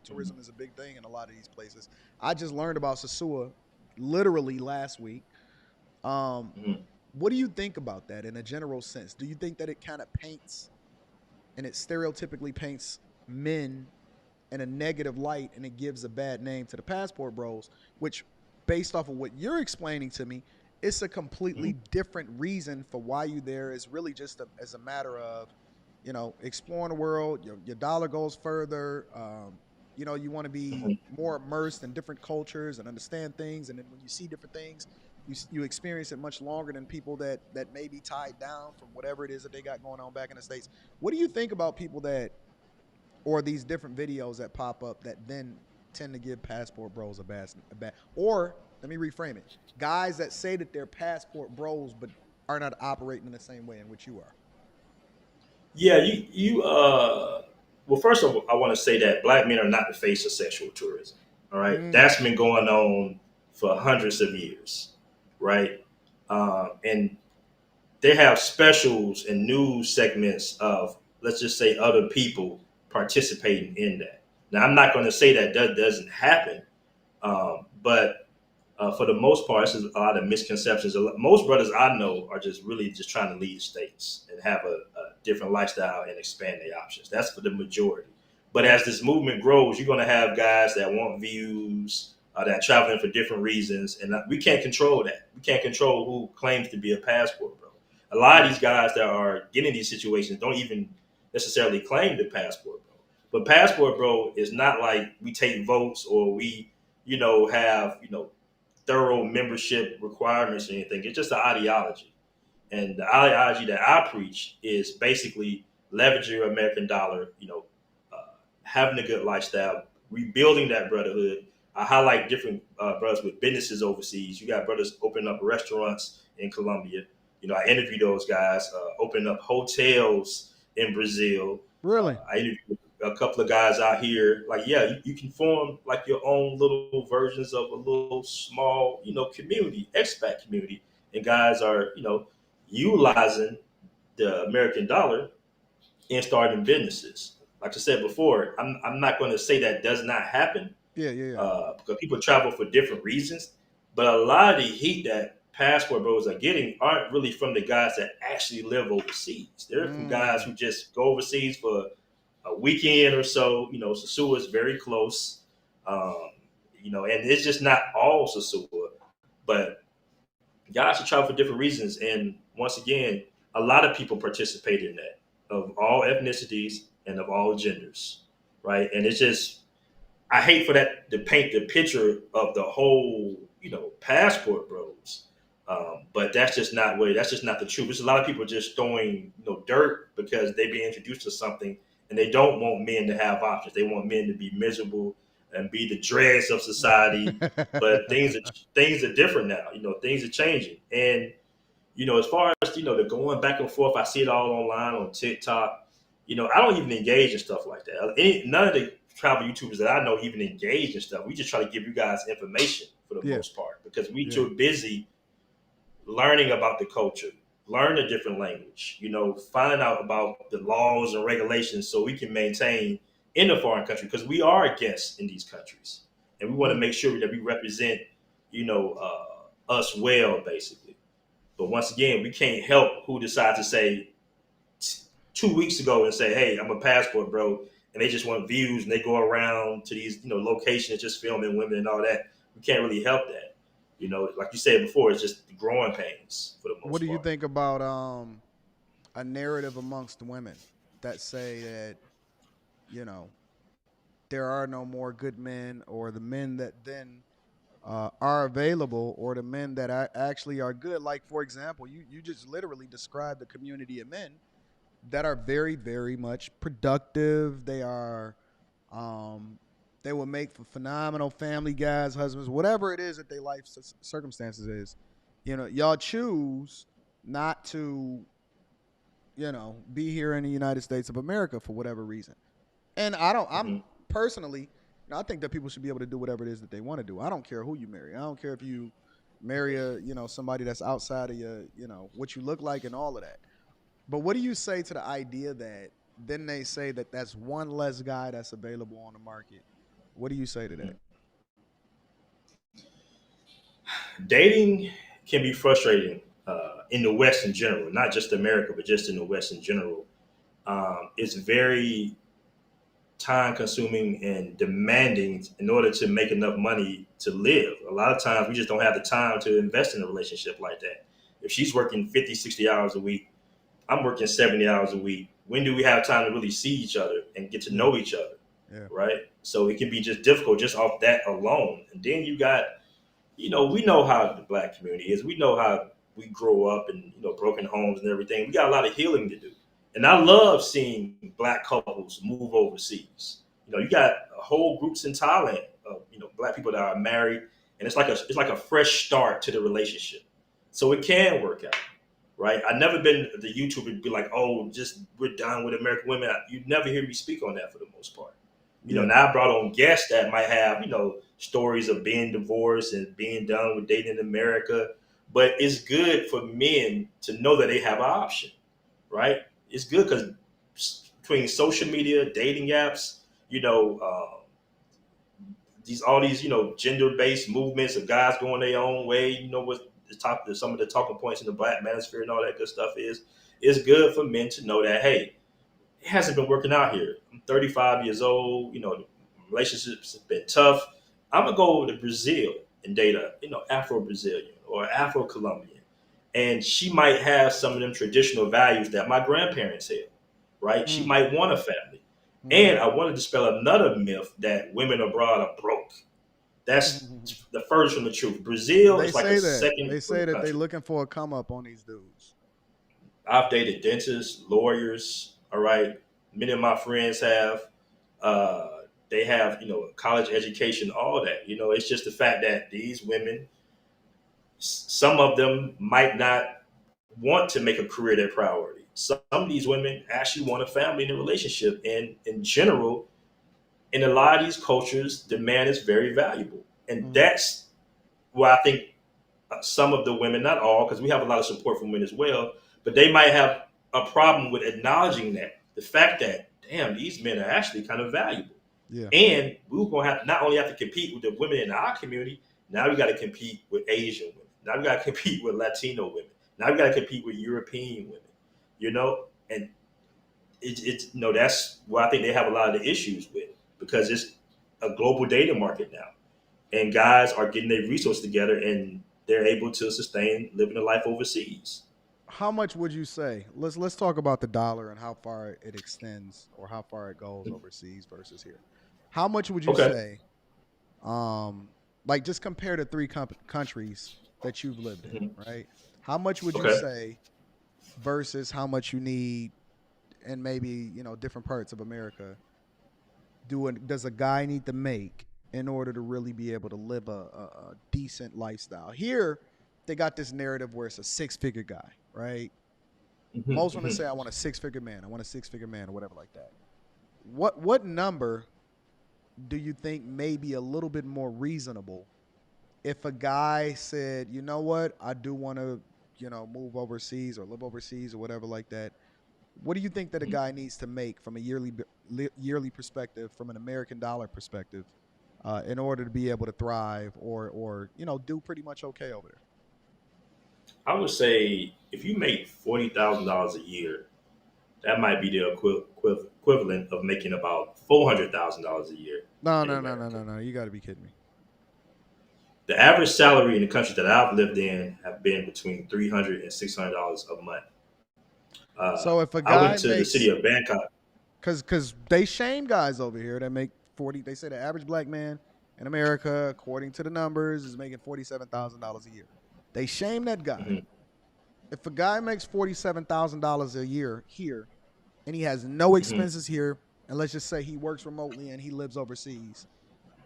Tourism is a big thing in a lot of these places. I just learned about Sasua literally last week. um, Hmm. what do you think about that in a general sense? Do you think that it kind of paints and it stereotypically paints men in a negative light and it gives a bad name to the passport bros, which, based off of what you're explaining to me, it's a completely Hmm. different reason for why you there. Is really just as a matter of, exploring the world. Your dollar goes further. You want to be Hmm. more immersed in different cultures and understand things. And then when you see different things, you experience it much longer than people that may be tied down from whatever it is that they got going on back in the States. What do you think about people that, or these different videos that pop up that then tend to give passport bros a bad, or let me reframe it, guys that say that they're passport bros but are not operating in the same way in which you are? Yeah, well, first of all, I want to say that black men are not the face of sexual tourism. All right, Mm. that's been going on for hundreds of years, right? And they have specials and news segments of, let's just say, other people participating in that. Now, I'm not going to say that doesn't happen, but for the most part, there's a lot of misconceptions. Most brothers I know are just really just trying to leave states and have a different lifestyle and expand their options. That's for the majority. But Mm. as this movement grows, you're going to have guys that want views, that traveling for different reasons, and we can't control that. We can't control who claims to be a passport bro. A lot of Mm. these guys that are getting these situations don't even necessarily claim the passport bro. But passport bro is not like we take votes or we, have thorough membership requirements or anything. It's just an ideology. And the ideology that I preach is basically leveraging your American dollar, having a good lifestyle, rebuilding that brotherhood. I highlight different brothers with businesses overseas. You got brothers opening up restaurants in Colombia. I interview those guys, opening up hotels in Brazil. Really? I interviewed a couple of guys out here. Like, yeah, you can form like your own little versions of a little small, community, expat community, and guys are, utilizing the American dollar and starting businesses. Like I said before, I'm not going to say that does not happen, Yeah, yeah, yeah. because people travel for different reasons. But a lot of the heat that passport bros are getting aren't really from the guys that actually live overseas. They're from guys Mm. who just go overseas for a weekend or so. Sasua is very close. Um, and it's just not all Sasua, but guys should travel for different reasons. And once again, a lot of people participate in that of all ethnicities and of all genders, right? And it's just I hate for that to paint the picture of the whole, passport bros. But that's just not the truth. There's a lot of people just throwing, dirt because they be introduced to something and they don't want men to have options. They want men to be miserable and be the dregs of society. But things are different now. Things are changing. And as far as the going back and forth, I see it all online on TikTok. I don't even engage in stuff like that. None of the travel YouTubers that I know even engage in stuff. We just try to give you guys information for the Yeah, most part because we yeah. too busy learning about the culture, learn a different language. Find out about the laws and regulations so we can maintain in a foreign country because we are guests in these countries, and we want to Mm. make sure that we represent, us well, basically. But once again, we can't help who decides to say 2 weeks ago and say, "Hey, I'm a passport bro," and they just want views and they go around to these locations just filming women and all that. We can't really help that. Like you said before, it's just the growing pains for the What do most you part. think about a narrative amongst women that say that, you know, there are no more good men, or the men that then are available, or the men that actually are good? Like, for example, you just literally described the community of men that are very, very much productive. They are, um, they will make for phenomenal family guys, husbands, whatever it is that their life circumstances is. Y'all choose not to, be here in the United States of America for whatever reason. And I'm Hmm. personally, I think that people should be able to do whatever it is that they want to do. I don't care who you marry. I don't care if you marry somebody that's outside of your, what you look like and all of that. But what do you say to the idea that then they say that that's one less guy that's available on the market? What do you say to that? Dating can be frustrating in the West in general, not just America, but just in the West in general. It's very time consuming and demanding in order to make enough money to live. A lot of times we just don't have the time to invest in a relationship like that. If she's working 50, 60 hours a week, I'm working 70 hours a week. When do we have time to really see each other and get to Yeah, know each other? yeah. Right. So it can be just difficult just off that alone. And then you got, we know how the black community is. We know how we grow up in, broken homes and everything. We got a lot of healing to do. And I love seeing black couples move overseas. You got whole groups in Thailand of, black people that are married, and it's like a fresh start to the relationship. So it can work out, right? I never been the YouTuber to be like, oh, just we're done with American women. You never hear me speak on that for the most part. Yeah. Now I brought on guests that might have, stories of being divorced and being done with dating in America. But it's good for men to know that they have an option, right? It's good because between social media, dating apps, you know, uh, these all these gender based movements of guys going their own way. What some of the talking points in the black manosphere and all that good stuff is. It's good for men to know that hey, it hasn't been working out here. I'm 35 years old. Relationships have been tough. I'm gonna go over to Brazil and date a Afro Brazilian or Afro Colombian, and she might have some of them traditional values that my grandparents had. Right? She Mm. might want a family, Hmm. and I wanted to dispel another myth that women abroad are broke. That's the furthest from the truth. Brazil They is like a say that. second They say world that they country. looking for a come up on these dudes. I've dated dentists, lawyers. All right, many of my friends have. Uh, they have a college education, all that. It's just the fact that these women, some of them might not want to make a career their priority. Some of these women actually want a family and a relationship, and in general, in a lot of these cultures, the man is very valuable, and Hmm. that's where I think some of the women, not all, because we have a lot of support from women as well, but they might have a problem with acknowledging that the fact that damn, these men are actually kind of valuable. Yeah. And we were gonna have to not only have to compete with the women in our community, now we got to compete with Asian women. Now we got to compete with Latino women. Now we got to compete with European women. You know, and it's that's what I think they have a lot of the issues with, because it's a global dating market now, and guys are getting their resources together and they're able to sustain living a life overseas. How much would you say? Let's talk about the dollar and how far it extends or how far it goes overseas versus here. How much would you Okay. say? Um, like just compare the three countries that you've lived in, Mhm. right? How much would you Okay. say versus how much you need in maybe different parts of America? Does a guy need to make in order to really be able to live a decent lifestyle? Here, they got this narrative where it's a six-figure guy, right? Mhm. Most want to Mhm. say, I want a six-figure man. I want a six-figure man or whatever like that. What number do you think may be a little bit more reasonable if a guy said, you know what, I do want to, move overseas or live overseas or whatever like that? What do you think that a Mhm. guy needs to make from a yearly perspective, from an American dollar perspective, in order to be able to thrive or do pretty much okay over there? I would say if you make $40,000 a year, that might be the equivalent of making about $400,000 a year No, in no, no, no, America. no, no. You got to be kidding me. The average salary in the country that I've lived in have been between $300 and $600 a month. So if a I went guy to the city makes, of Bangkok. because they shame guys over here that make 40. They say the average black man in America, according to the numbers, is making $47,000 a year. They shame that guy. Mhm. If a guy makes $47,000 a year here and he has no Mhm. expenses here, and let's just say he works remotely and he lives overseas,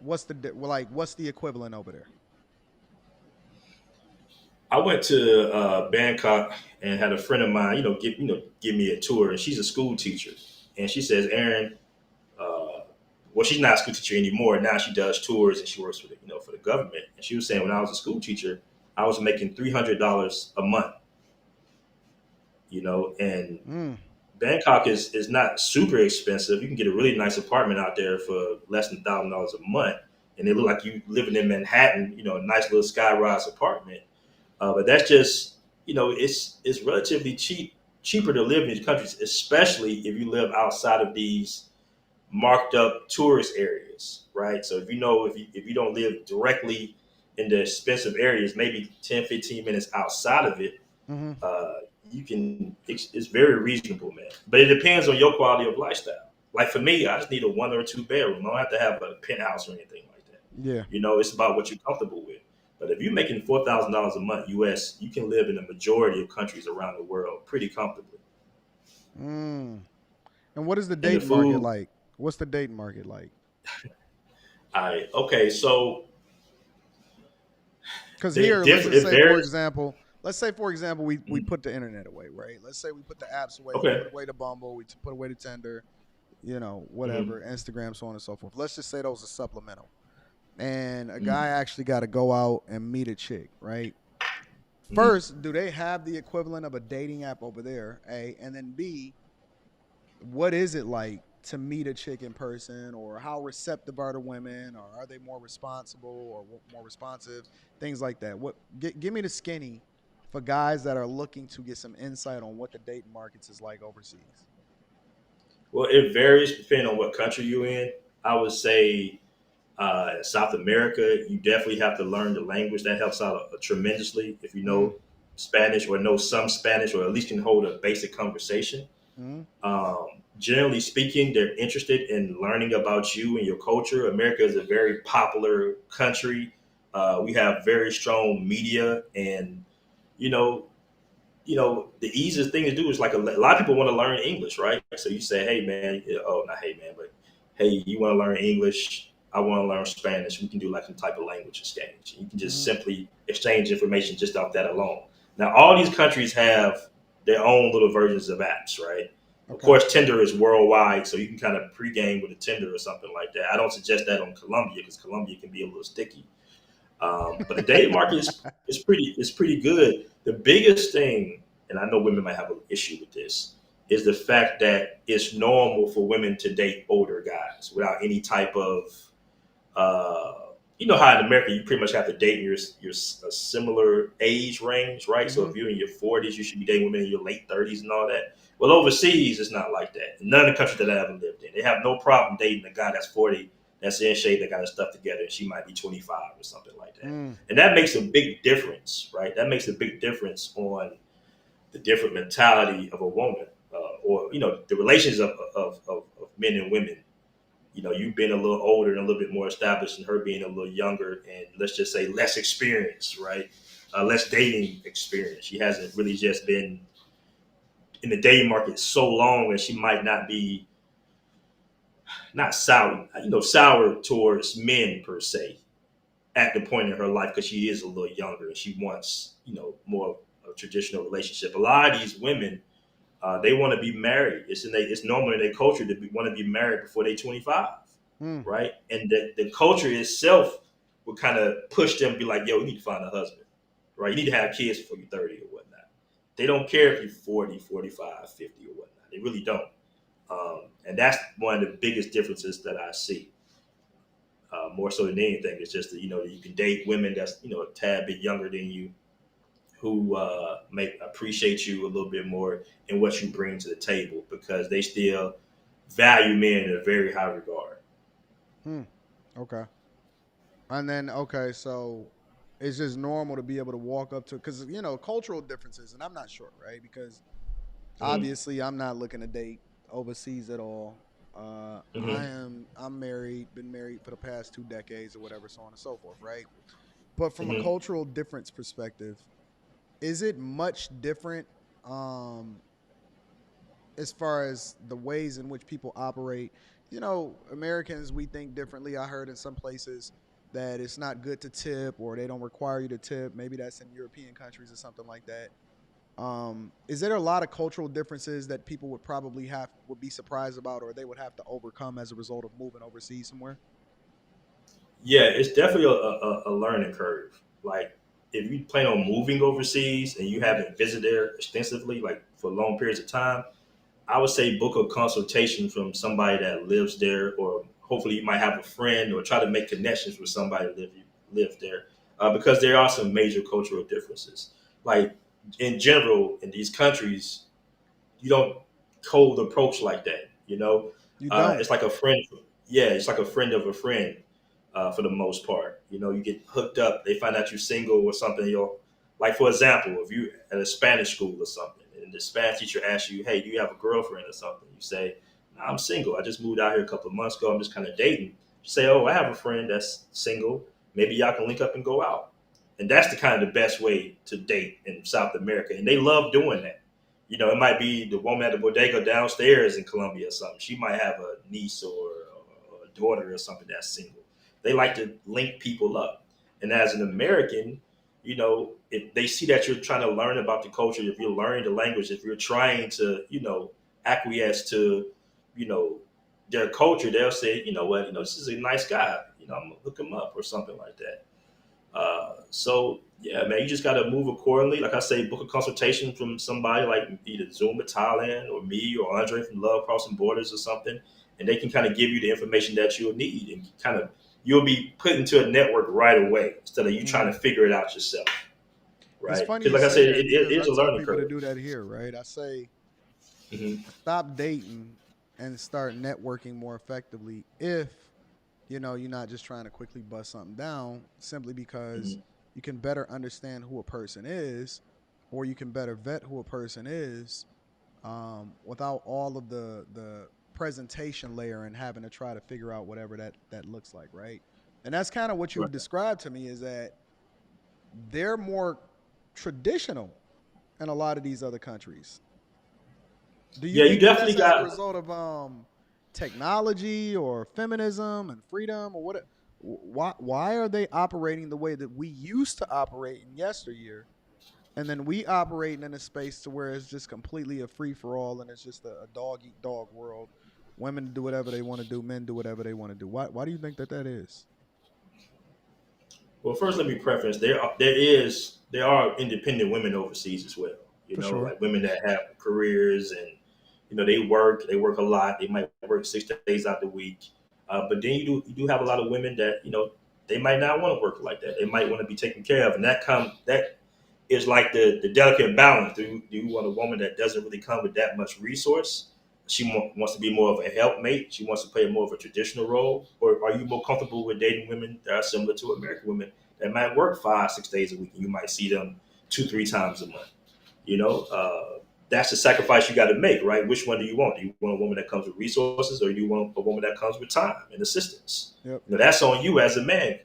what's the equivalent over there? I went to Bangkok and had a friend of mine, give me a tour, and she's a school teacher, and she says, Aaron, uh, well, she's not a school teacher anymore. Now she does tours and she works for for the government. And she was saying when I was a school teacher, I was making $300 a month, and Mm, Bangkok is not super expensive. You can get a really nice apartment out there for less than $1,000 a month, and it look like you living in Manhattan. A nice little skyrise apartment. But that's just it's relatively cheaper to live in these countries, especially if you live outside of these marked up tourist areas, right? So if you don't live directly in the expensive areas, maybe 10, 15 minutes outside of it, mm-hmm. uh, it's very reasonable, man. But it depends on your quality of lifestyle. Like for me, I just need a one or two bedroom. I don't have to have a penthouse or anything like that. Yeah. It's about what you're comfortable with. But if you're making $4,000 a month US, you can live in the majority of countries around the world pretty comfortably. Mm. And what is the And the dating market food, like? What's the dating market like? I okay, so Because they here, let's differ. just It say, for varies. example, we Mm. put the internet away, right? Let's say we put the apps away, we Okay. put away the Bumble, we put away the Tinder, Hmm. whatever, Instagram, so on and so forth. Let's just say those are supplemental. And a guy Hmm. actually got to go out and meet a chick, right? Hmm. First, do they have the equivalent of a dating app over there? A, and then B, what is it like to meet a chick in person, or how receptive are the women, or are they more responsible or more responsive, things like that? Give me the skinny for guys that are looking to get some insight on what the dating markets is like overseas. Well, it varies depending on what country you're in. I would say South America, you definitely have to learn the language. That helps out tremendously if you Mm, know Spanish or know some Spanish, or at least can hold a basic conversation. mm, Um, Generally speaking, they're interested in learning about you and your culture. America is a very popular country. We have very strong media, and you know, the easiest thing to do is like a lot of people want to learn English, right? So you say, hey man, oh not hey man, but hey, you want to learn English? I want to learn Spanish. We can do like some type of language exchange. You can just mm. simply exchange information just off that alone. Now, all these countries have their own little versions of apps, right? Of Okay. course, Tinder is worldwide, so you can kind of pregame with a Tinder or something like that. I don't suggest that on Colombia because Colombia can be a little sticky. But the dating market is pretty good. The biggest thing, and I know women might have an issue with this, is the fact that it's normal for women to date older guys without any type of uh, you know how in America you pretty much have to date your a similar age range, right? So Mm-hmm. if you're in your 40s, you should be dating women in your late 30s and all that. Well, overseas, it's not like that. None of the countries that I ever lived in, they have no problem dating a guy that's 40, that's in shape, that got his stuff together, and she might be 25 or something like that. Mm. And that makes a big difference, right? That makes a big difference on the different mentality of a woman, or the relations of men and women. You being a little older and a little bit more established, and her being a little younger and, let's just say, less experienced, right? Less dating experience. She hasn't really just been in the dating market so long, and she might not be not sour, sour towards men per se at the point in her life, because she is a little younger and she wants, more of a traditional relationship. A lot of these women, they want to be married. It's normal in their culture to want to be married before they're 25, Mm. right? And the culture itself would kind of push them to be like, yo, you need to find a husband, right? You need to have kids before you're 30 or whatnot. They don't care if you're 40, 45, 50 or whatnot. They really don't. And that's one of the biggest differences that I see. More so than anything, it's just that you can date women that's a tad bit younger than you, who may appreciate you a little bit more in what you bring to the table, because they still value men in a very high regard. Hmm. Okay. And then okay, so it's just normal to be able to walk up to because cultural differences, and I'm not sure, right? Because Mm-hmm. obviously I'm not looking to date overseas at all. Mm-hmm. I'm married, been married for the past 2 decades or whatever, so on and so forth, right? But from a Mm-hmm. cultural difference perspective, is it much different um, as far as the ways in which people operate? Americans, we think differently. I heard in some places that it's not good to tip or they don't require you to tip. Maybe that's in European countries or something like that. Is there a lot of cultural differences that people would be surprised about, or they would have to overcome as a result of moving overseas somewhere? Yeah, it's definitely a learning curve. Like, if you plan on moving overseas and you Mm-hmm. haven't visited there extensively, like for long periods of time, I would say book a consultation from somebody that lives there, or hopefully you might have a friend, or try to make connections with somebody that live there, because there are some major cultural differences. Like, in general, in these countries, you don't cold approach like that. You don't. It's like a friend. Yeah, it's like a friend of a friend, for the most part. You get hooked up. They find out you're single or something. Like, for example, if you at a Spanish school or something, and the Spanish teacher asks you, "Hey, do you have a girlfriend or something?" You say, "Nah, I'm single. I just moved out here a couple of months ago. I'm just kind of dating." You say, "Oh, I have a friend that's single. Maybe y'all can link up and go out." And that's the kind of the best way to date in South America, and they love doing that. It might be the woman at the bodega downstairs in Colombia or something. She might have a niece or a daughter or something that's single. They like to link people up. And as an American, if they see that you're trying to learn about the culture, if you're learning the language, if you're trying to, acquiesce to, you know, their culture, they'll say, you know what, this is a nice guy. I'm gonna hook him up or something like that. So yeah, man, you just got to move accordingly. Like I say, book a consultation from somebody like either Zuma Thailand or me or Andre from Love Crossing Borders or something, and they can kind of give you the information that you'll need, and kind of you'll be put into a network right away instead of you trying Mm-hmm. to figure it out yourself, It's right? funny Because you like I say said, that it because is I a tell learning people to curve. do that here, right? I say Hmm. stop dating and start networking more effectively if you're not just trying to quickly bust something down simply because Hmm. you can better understand who a person is or you can better vet who a person is without all of the presentation layer and having to try to figure out whatever that looks like, right? And that's kind of what Right. you've described to me is that they're more traditional in a lot of these other countries. Do you Yeah, you think that that's definitely as a got. result of technology or feminism and freedom or what? Why are they operating the way that we used to operate in yesteryear, and then we operating in a space to where it's just completely a free for all and it's just a dog eat dog world. Women do whatever they want to do, men do whatever they want to do. Why do you think that is? Well, first, let me preface there are independent women overseas as well. For sure. Like women that have careers and They work a lot. They might work 6 days out the week. But then you do have a lot of women that they might not want to work like that. They might want to be taken care of, and that is like the delicate balance. Do you want a woman that doesn't really come with that much resource? She wants to be more of a helpmate. She wants to play more of a traditional role, or are you more comfortable with dating women that are similar to American women that might work 5, 6 days a week, and you might see them 2, 3 times a month? You know, that's the sacrifice you got to make, right? Which one do you want? Do you want a woman that comes with resources, or do you want a woman that comes with time and assistance? Yep. That's on you as a man.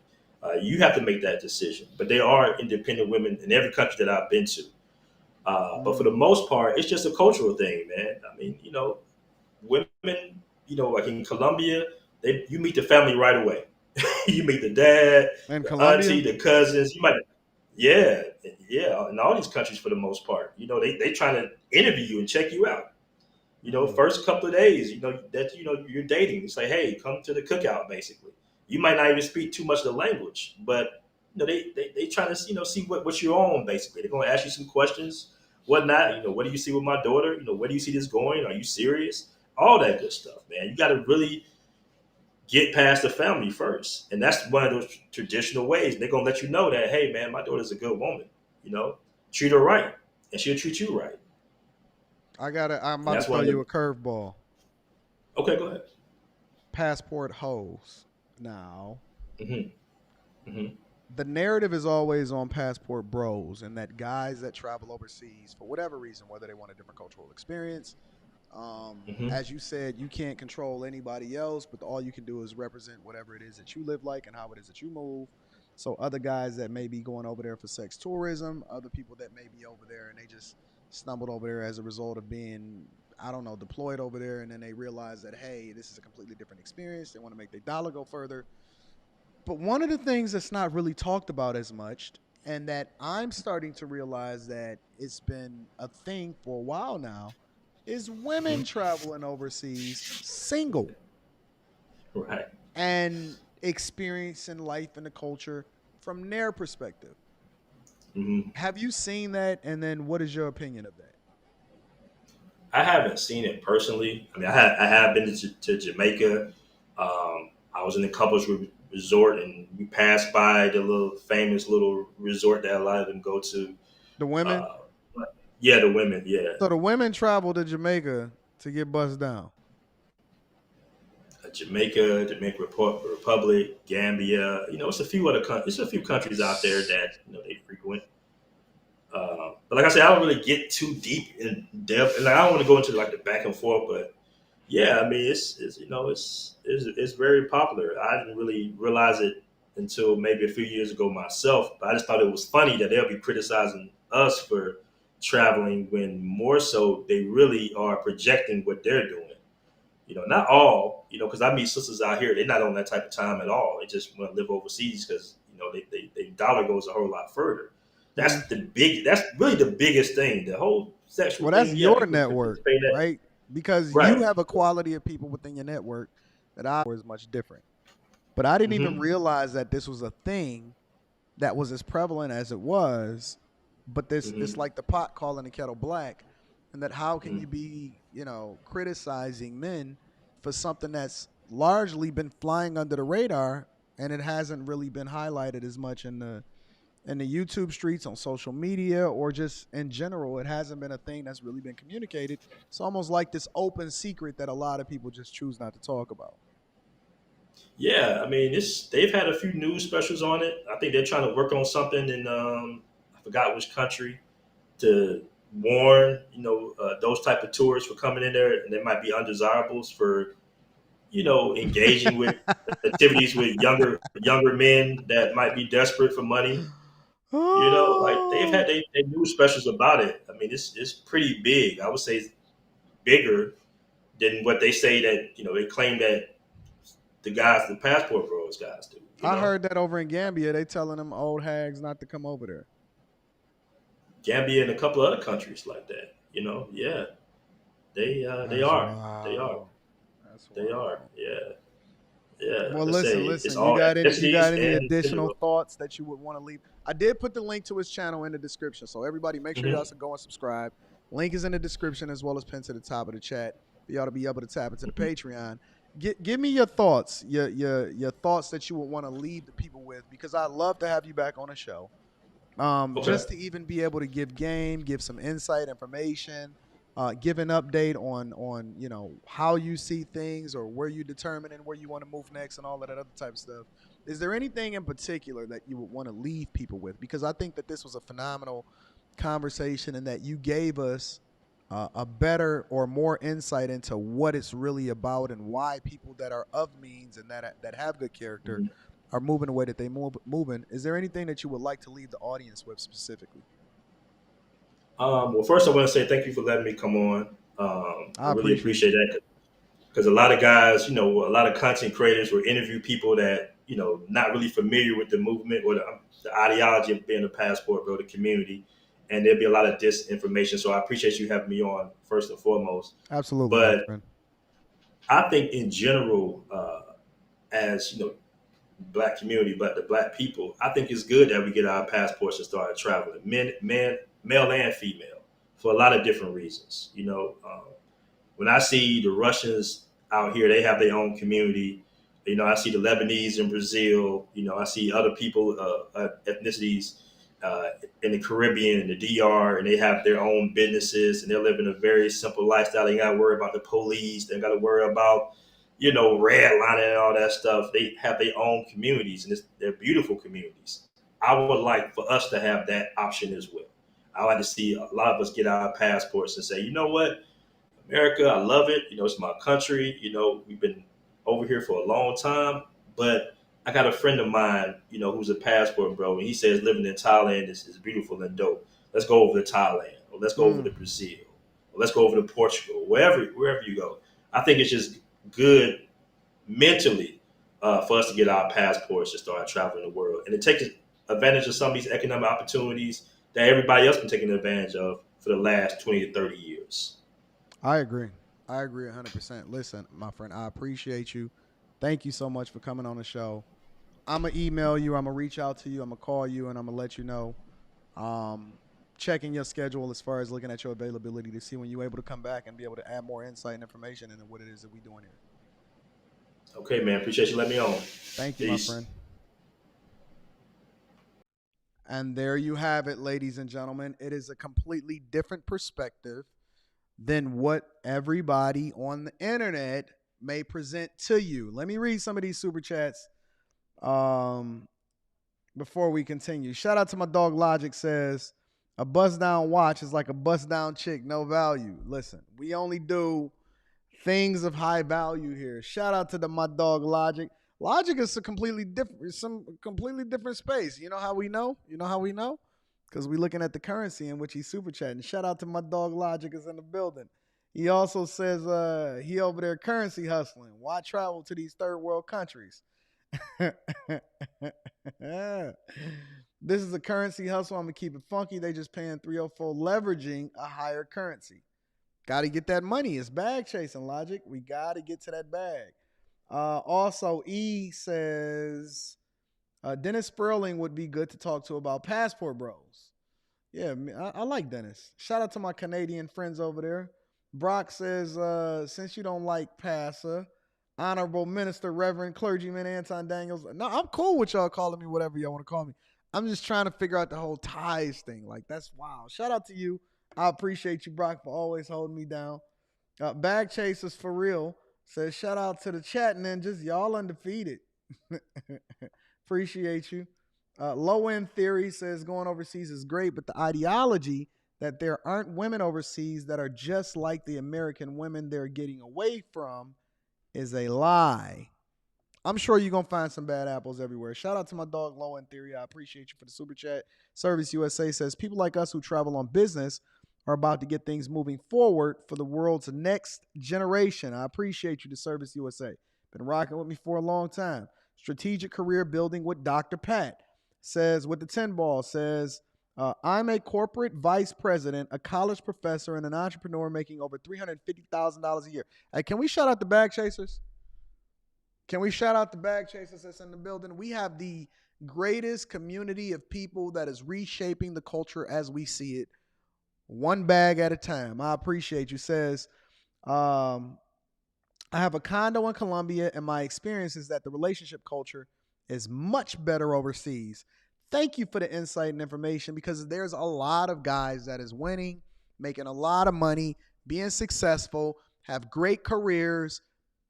You have to make that decision. But there are independent women in every country that I've been to. But for the most part, it's just a cultural thing, man. I mean, women, like in Colombia, you meet the family right away. You meet the dad, In the Colombia? auntie, the cousins. Yeah, yeah. In all these countries, for the most part, they trying to interview you and check you out. First couple of days, that you're dating. It's like, hey, come to the cookout. Basically, you might not even speak too much of the language, but they trying to see what you're on. Basically, they're going to ask you some questions, whatnot. What do you see with my daughter? Where do you see this going? Are you serious? All that good stuff, man. You got to really get past the family first, and that's one of those traditional ways. They're gonna let you know that, hey, man, my daughter's a good woman. Treat her right, and she'll treat you right. I'm And about to that's throw one of you the. a curveball. Okay, go ahead. Passport hoes. Now, Hmm. Hmm. the narrative is always on passport bros, and that guys that travel overseas for whatever reason, whether they want a different cultural experience, Hmm. as you said, you can't control anybody else, but all you can do is represent whatever it is that you live like and how it is that you move. So other guys that may be going over there for sex tourism, other people that may be over there and they just stumbled over there as a result of being, I don't know, deployed over there, and then they realize that, hey, this is a completely different experience. They want to make their dollar go further. But one of the things that's not really talked about as much, and that I'm starting to realize that it's been a thing for a while now, is women Hmm. traveling overseas single Right. and experiencing life and the culture from their perspective. Hmm. Have you seen that? And then what is your opinion of that? I haven't seen it personally. I mean, I have been to Jamaica. I was in the couples resort, and we passed by the little famous little resort that a lot of them go to. The women? Uh, yeah, the women. Yeah, So the women travel to Jamaica to get buzzed down. Jamaica, Republic, Gambia. It's a few other countries. It's a few countries out there that they frequent. But like I said, I don't really get too deep in depth, and like, I don't want to go into like the back and forth. But yeah, I mean, it's very popular. I didn't really realize it until maybe a few years ago myself. But I just thought it was funny that they'll be criticizing us for traveling when more so they really are projecting what they're doing. Not all, because I meet sisters out here, they're not on that type of time at all. They just want to live overseas because, they dollar goes a whole lot further. Mm. That's really the biggest thing. The whole sexual Well, that's thing, yeah, your people network, participate in that. right? Because you Right. have a quality of people within your network that I is much different. But I didn't even Hmm. realize that this was a thing that was as prevalent as it was. But this Hmm. it's like the pot calling the kettle black, and that how can Hmm. you be, criticizing men for something that's largely been flying under the radar, and it hasn't really been highlighted as much in the YouTube streets, on social media, or just in general. It hasn't been a thing that's really been communicated. It's almost like this open secret that a lot of people just choose not to talk about. Yeah, I mean, they've had a few news specials on it. I think they're trying to work on something in I forgot which country to warn those type of tourists for coming in there, and they might be undesirables for engaging with activities with younger men that might be desperate for money. Like they've Oh, had they news specials about it. I mean, it's pretty big. I would say it's bigger than what they say that they claim that the passport bros guys do. I heard that over in Gambia, they telling them old hags not to come over there. Gambia and a couple other countries like that. Yeah, they That's are, they are, wild. That's they are. wild. Yeah, yeah. Well, Let's listen, say it's listen. You all got any? You ethnicities got any and additional gender. thoughts that you would want to leave? I did put the link to his channel in the description, so everybody make sure y'all Hmm. go and subscribe. Link is in the description as well as pinned to the top of the chat. You ought to be able to tap into the Patreon. Give me your thoughts, your thoughts that you would want to leave the people with, because I'd love to have you back on the show. Okay. Just to even be able to give game, give some insight, information, give an update on how you see things or where you determine and where you want to move next and all of that other type of stuff. Is there anything in particular that you would want to leave people with? Because I think that this was a phenomenal conversation and that you gave us a better or more insight into what it's really about and why people that are of means and that have good character Mhm. are moving the way that they moving. Is there anything that you would like to leave the audience with specifically? Well, first I want to say thank you for letting me come on. I I really appreciate appreciate you. that because a lot of guys, a lot of content creators will interview people that not really familiar with the movement or the ideology of being a passport bro, the community, and there'll be a lot of disinformation. So I appreciate you having me on first and foremost. Absolutely, my But friend. I think in general, as black community, but the black people, I think it's good that we get our passports and start traveling, male and female, for a lot of different reasons. When I see the Russians out here, they have their own community. I see the Lebanese in Brazil. I see other people, ethnicities in the Caribbean and the DR, and they have their own businesses and they're living a very simple lifestyle. They got to worry about the police. They got to worry about, redlining and all that stuff. They have their own communities and they're beautiful communities. I would like for us to have that option as well. I like to see a lot of us get our passports and say, you know what? America, I love it. It's my country. We've been over here for a long time. But I got a friend of mine, who's a passport bro, and he says living in Thailand is beautiful and dope. Let's go over to Thailand, or let's go over to Mm, Brazil, or let's go over to Portugal, wherever you go. I think it's just good mentally for us to get our passports to start traveling the world and to take advantage of some of these economic opportunities that everybody else been taking advantage of for the last 20 to 30 years. I agree. I agree 100%. Listen, my friend, I appreciate you. Thank you so much for coming on the show. I'm gonna email you. I'm gonna reach out to you. I'm gonna call you, and I'm gonna let you know. Um, checking your schedule as far as looking at your availability to see when you're able to come back and be able to add more insight and information into what it is that we're doing here. Okay, man. Appreciate you letting me on. Thank you, my Peace. friend. And there you have it, ladies and gentlemen. It is a completely different perspective than what everybody on the internet may present to you. Let me read some of these super chats um, before we continue. Shout out to my dog Logic says, a bust down watch is like a bust down chick, no value. Listen, we only do things of high value here. Shout out to my dog Logic. Logic is some completely different space. You know how we know? You know how we know? Because we looking at the currency in which he's super chatting. Shout out to my dog Logic is in the building. He also says he over there currency hustling. Why travel to these third world countries? This is a currency hustle. I'm gonna keep it funky. They just paying 304 leveraging a higher currency. Got to get that money. It's bag chasing, Logic. We got to get to that bag. Also, E says Dennis Sperling would be good to talk to about passport bros. Yeah, I like Dennis. Shout out to my Canadian friends over there. Brock says, since you don't like PASA, Honorable Minister, Reverend Clergyman Anton Daniels. No, I'm cool with y'all calling me whatever y'all want to call me. I'm just trying to figure out the whole ties thing. Like, that's wild. Shout out to you. I appreciate you, Brock, for always holding me down. Bag Chasers for real says, shout out to the chat ninjas. Y'all undefeated. Appreciate you. Low end theory says going overseas is great, but the ideology that there aren't women overseas that are just like the American women they're getting away from is a lie. I'm sure you're going to find some bad apples everywhere. Shout out to my dog Low End Theory. I appreciate you for the super chat. Service USA says people like us who travel on business are about to get things moving forward for the world's next generation. I appreciate you to Service USA. Been rocking with me for a long time. Strategic career building with Dr. Pat says, with the 10 ball, says, I'm a corporate vice president, a college professor, and an entrepreneur making over $350,000 a year. Hey, can we shout out the bag chasers? Can we shout out the bag chasers that's in the building? We have the greatest community of people that is reshaping the culture as we see it One bag at a time. I appreciate you. Says, um, I have a condo in Colombia, and my experience is that the relationship culture is much better overseas. Thank you for the insight and information because there's a lot of guys that is winning, making a lot of money, being successful, have great careers,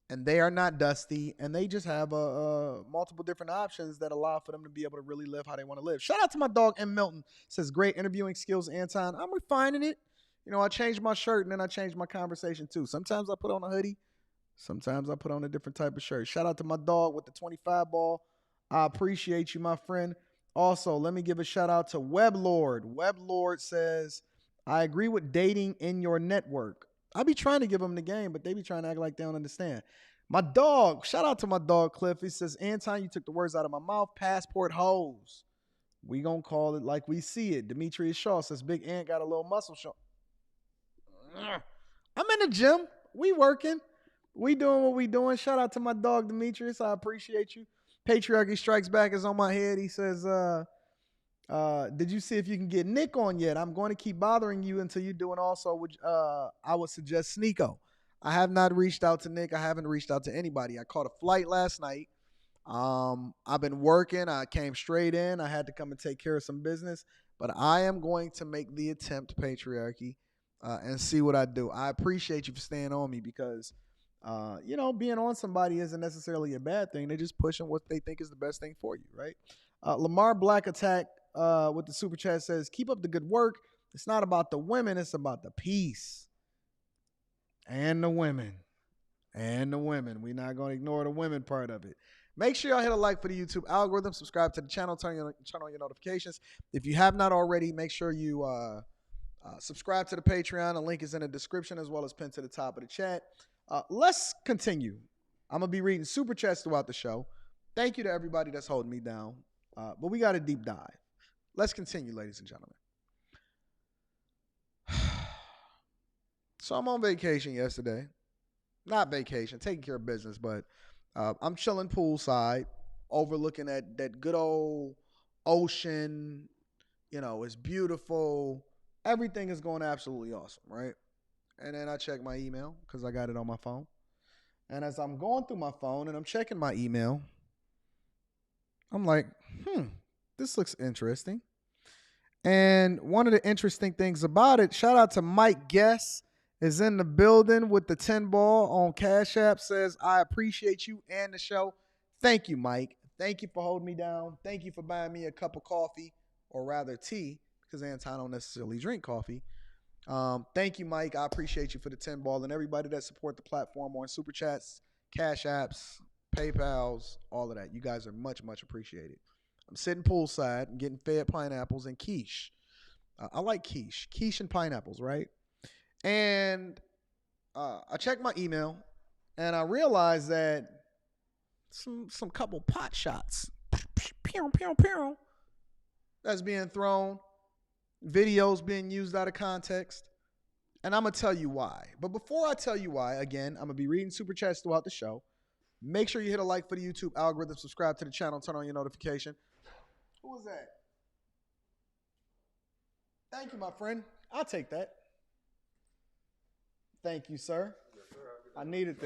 and they are not dusty, and they just have multiple different options that allow for them to be able to really live how they want to live. Shout out to my dog M. Milton. Says great interviewing skills, Anton. I'm refining it. You know, I changed my shirt and then I changed my conversation too. Sometimes I put on a hoodie. Sometimes I put on a different type of shirt. Shout out to my dog with the 25 ball. I appreciate you, my friend. Also, let me give a shout out to Weblord. Weblord says, I agree with dating in your network. I be trying to give them the game, but they be trying to act like they don't understand. My dog, shout out to my dog Cliff. He says, Anton, you took the words out of my mouth. Passport hoes. We gonna call it like we see it. Demetrius Shaw says, Big Ant got a little muscle show. I'm in the gym. We working. We doing what we doing. Shout out to my dog Demetrius. I appreciate you. Patriarchy Strikes Back is on my head. He says, did you see if you can get Nick on yet? I'm going to keep bothering you until you do. And also, I would suggest Sneeko. I have not reached out to Nick. I haven't reached out to anybody. I caught a flight last night. I've been working. I came straight in. I had to come and take care of some business. But I am going to make the attempt, Patriarchy, and see what I do. I appreciate you for staying on me because being on somebody isn't necessarily a bad thing. They're just pushing what they think is the best thing for you, right? Lamar Black Attack with the super chat says, keep up the good work. It's not about the women. It's about the peace and the women and the women. We're not going to ignore the women part of it. Make sure y'all hit a like for the YouTube algorithm. Subscribe to the channel. Turn on your notifications. If you have not already, make sure you subscribe to the Patreon. The link is in the description as well as pinned to the top of the chat. Let's continue. I'm going to be reading super chats throughout the show. Thank you to everybody that's holding me down. But we got a deep dive. Let's continue, ladies and gentlemen. So I'm on vacation yesterday. Not vacation, taking care of business, but I'm chilling poolside, overlooking that good old ocean. You know, it's beautiful. Everything is going absolutely awesome, right? And then I check my email because I got it on my phone. And as I'm going through my phone and I'm checking my email, I'm like, this looks interesting. And one of the interesting things about it, shout out to Mike Guess, is in the building with the 10 ball on Cash App, says, I appreciate you and the show. Thank you, Mike. Thank you for holding me down. Thank you for buying me a cup of coffee, or rather tea, because Anton don't necessarily drink coffee. Thank you, Mike. I appreciate you for the 10 ball and everybody that support the platform on Super Chats, Cash Apps, PayPals, all of that. You guys are much, much appreciated. I'm sitting poolside and getting fed pineapples and quiche. I like quiche. Quiche and pineapples, right? And I checked my email and I realized that some couple pot shots that's being thrown, videos being used out of context, and I'm going to tell you why. But before I tell you why, again, I'm going to be reading super chats throughout the show. Make sure you hit a like for the YouTube algorithm, subscribe to the channel, turn on your notification. Who was that? Thank you, my friend. I'll take that. Thank you, sir. Yes, sir. I needed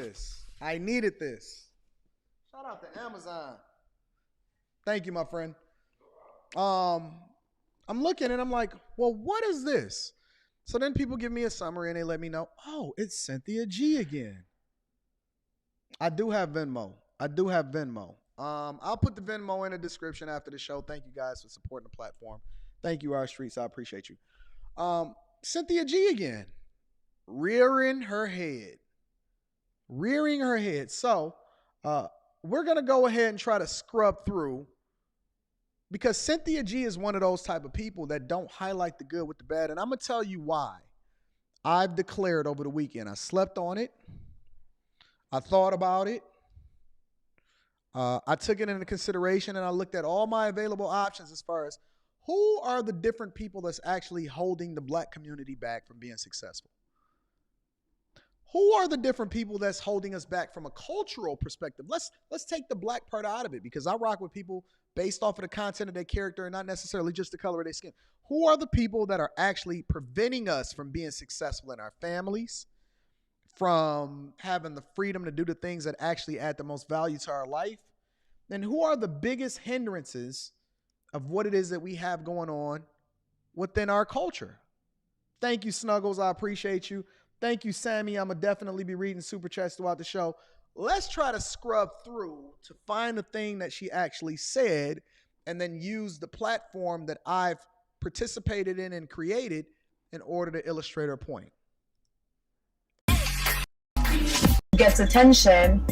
this. Shout out to Amazon. Thank you, my friend. I'm looking and I'm like, well, what is this? So then people give me a summary and they let me know, oh, it's Cynthia G again. I do have Venmo. I'll put the Venmo in the description after the show. Thank you guys for supporting the platform. Thank you, our streets. I appreciate you. Cynthia G again. Rearing her head. So we're going to go ahead and try to scrub through, because Cynthia G is one of those type of people that don't highlight the good with the bad. And I'm going to tell you why. I've declared over the weekend. I slept on it. I thought about it. I took it into consideration and I looked at all my available options as far as who are the different people that's actually holding the black community back from being successful. who are the different people that's holding us back from a cultural perspective? Let's take the black part out of it, because I rock with people based off of the content of their character and not necessarily just the color of their skin. Who are the people that are actually preventing us from being successful in our families, from having the freedom to do the things that actually add the most value to our life? And who are the biggest hindrances of what it is that we have going on within our culture? Thank you, Snuggles. I appreciate you. Thank you, Sammy. I'm going to definitely be reading super chats throughout the show. Let's try to scrub through to find the thing that she actually said and then use the platform that I've participated in and created in order to illustrate her point. Gets attention,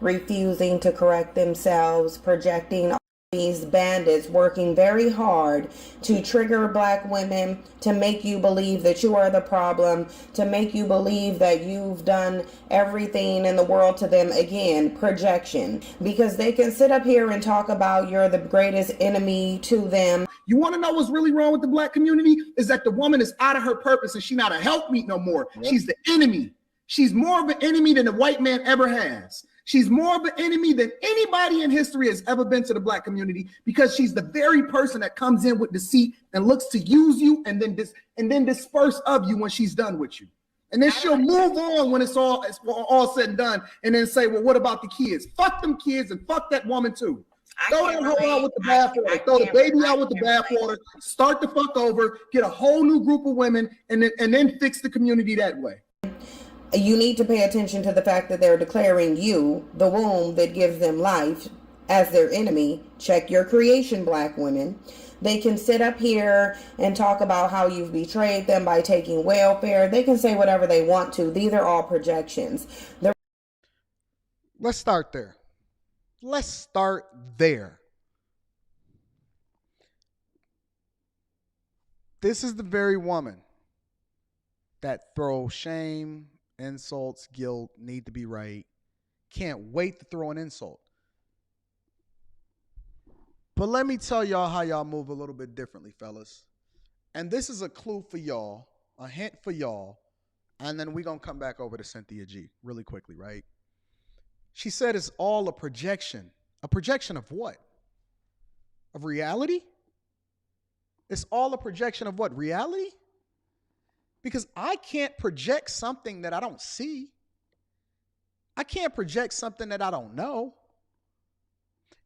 refusing to correct themselves, projecting these bandits, working very hard to trigger black women, to make you believe that you are the problem, to make you believe that you've done everything in the world to them. Again, projection, because they can sit up here and talk about you're the greatest enemy to them. You want to know what's really wrong with the black community? Is that the woman is out of her purpose and she's not a helpmeet no more. Yep. She's the enemy. She's more of an enemy than the white man ever has. She's more of an enemy than anybody in history has ever been to the black community, because she's the very person that comes in with deceit and looks to use you and then disperse of you when she's done with you. And then she'll move on when it's all said and done, and then say, well, what about the kids? Fuck them kids and fuck that woman too. Throw that hoe out with the bathwater. Throw the baby out with the bathwater. Start the fuck over. Get a whole new group of women, and then fix the community that way. You need to pay attention to the fact that they're declaring you, the womb that gives them life, as their enemy. Check your creation, black women. They can sit up here and talk about how you've betrayed them by taking welfare. They can say whatever they want to. These are all projections. Let's start there. Let's start there. This is the very woman that throws shame, insults, guilt, need to be right. Can't wait to throw an insult. But let me tell y'all how y'all move a little bit differently, fellas. And this is a clue for y'all, a hint for y'all. And then we're going to come back over to Cynthia G really quickly, right? She said it's all a projection. A projection of what? Of reality? It's all a projection of what? Reality? Because I can't project something that I don't see. I can't project something that I don't know.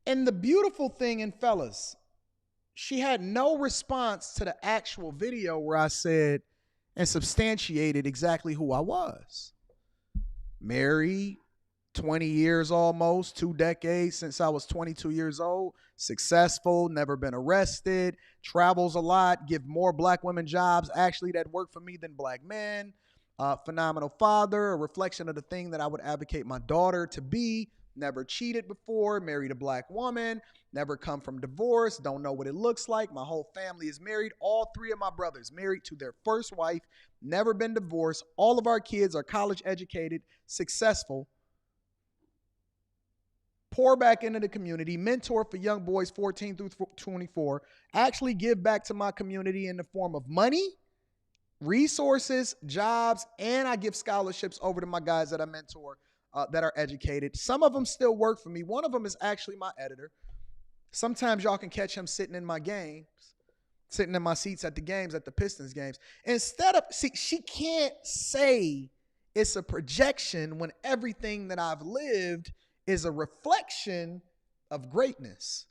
And the beautiful thing, and fellas, she had no response to the actual video where I said and substantiated exactly who I was. Married, 20 years almost, 2 decades since I was 22 years old, successful, never been arrested, travels a lot, give more black women jobs actually that work for me than black men, phenomenal father, a reflection of the thing that I would advocate my daughter to be, never cheated before, married a black woman, never come from divorce, don't know what it looks like. My whole family is married. All 3 of my brothers married to their first wife, never been divorced. All of our kids are college educated, successful. Pour back into the community, mentor for young boys 14 through 24, actually give back to my community in the form of money, resources, jobs, and I give scholarships over to my guys that I mentor that are educated. Some of them still work for me. One of them is actually my editor. Sometimes y'all can catch him sitting in my games, sitting in my seats at the games, at the Pistons games. Instead of, see, she can't say it's a projection when everything that I've lived is a reflection of greatness.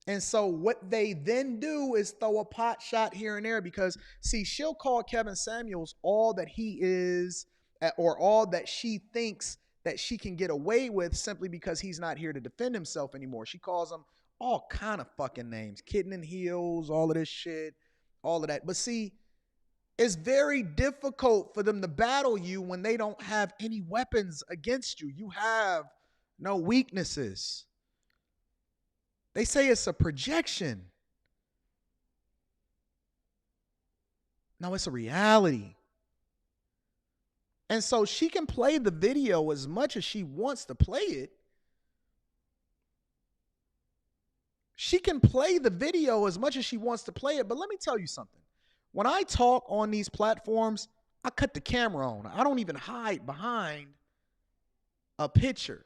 And so what they then do is throw a pot shot here and there, because, see, she'll call Kevin Samuels all that he is, or all that she thinks that she can get away with simply because he's not here to defend himself anymore. She calls him all kind of fucking names, kitten and heels, all of this shit, all of that. But see, it's very difficult for them to battle you when they don't have any weapons against you. You have no weaknesses. They say it's a projection. No, it's a reality. And so she can play the video as much as she wants to play it. She can play the video as much as she wants to play it. But let me tell you something. When I talk on these platforms, I cut the camera on. I don't even hide behind a picture.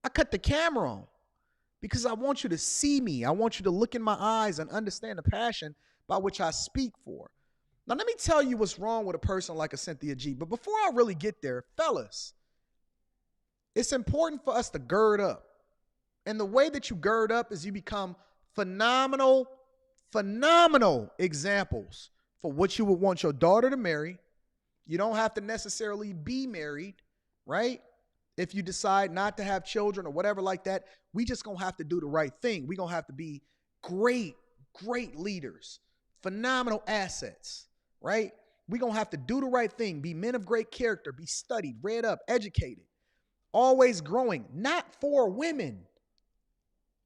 I cut the camera on because I want you to see me. I want you to look in my eyes and understand the passion by which I speak for. Now, let me tell you what's wrong with a person like a Cynthia G. But before I really get there, fellas, it's important for us to gird up. And the way that you gird up is you become phenomenal examples for what you would want your daughter to marry. You don't have to necessarily be married, right? If you decide not to have children or whatever like that, we just going to have to do the right thing. We're going to have to be great leaders, phenomenal assets, right? We're going to have to do the right thing, be men of great character, be studied, read up, educated, always growing, not for women.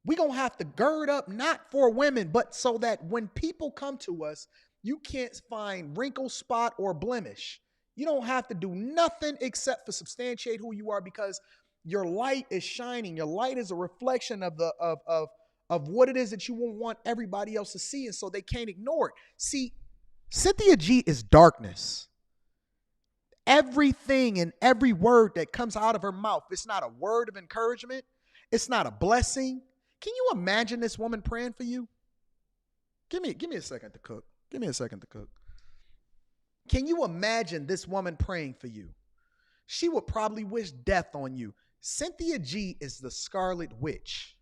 We're going to have to gird up, not for women, but so that when people come to us, you can't find wrinkle, spot, or blemish. You don't have to do nothing except for substantiate who you are because your light is shining. Your light is a reflection of what it is that you want everybody else to see, and so they can't ignore it. See, Cynthia G is darkness. Everything and every word that comes out of her mouth, it's not a word of encouragement. It's not a blessing. Can you imagine this woman praying for you? Give me a second to cook. Give me a second to cook. Can you imagine this woman praying for you? She would probably wish death on you. Cynthia G is the Scarlet Witch.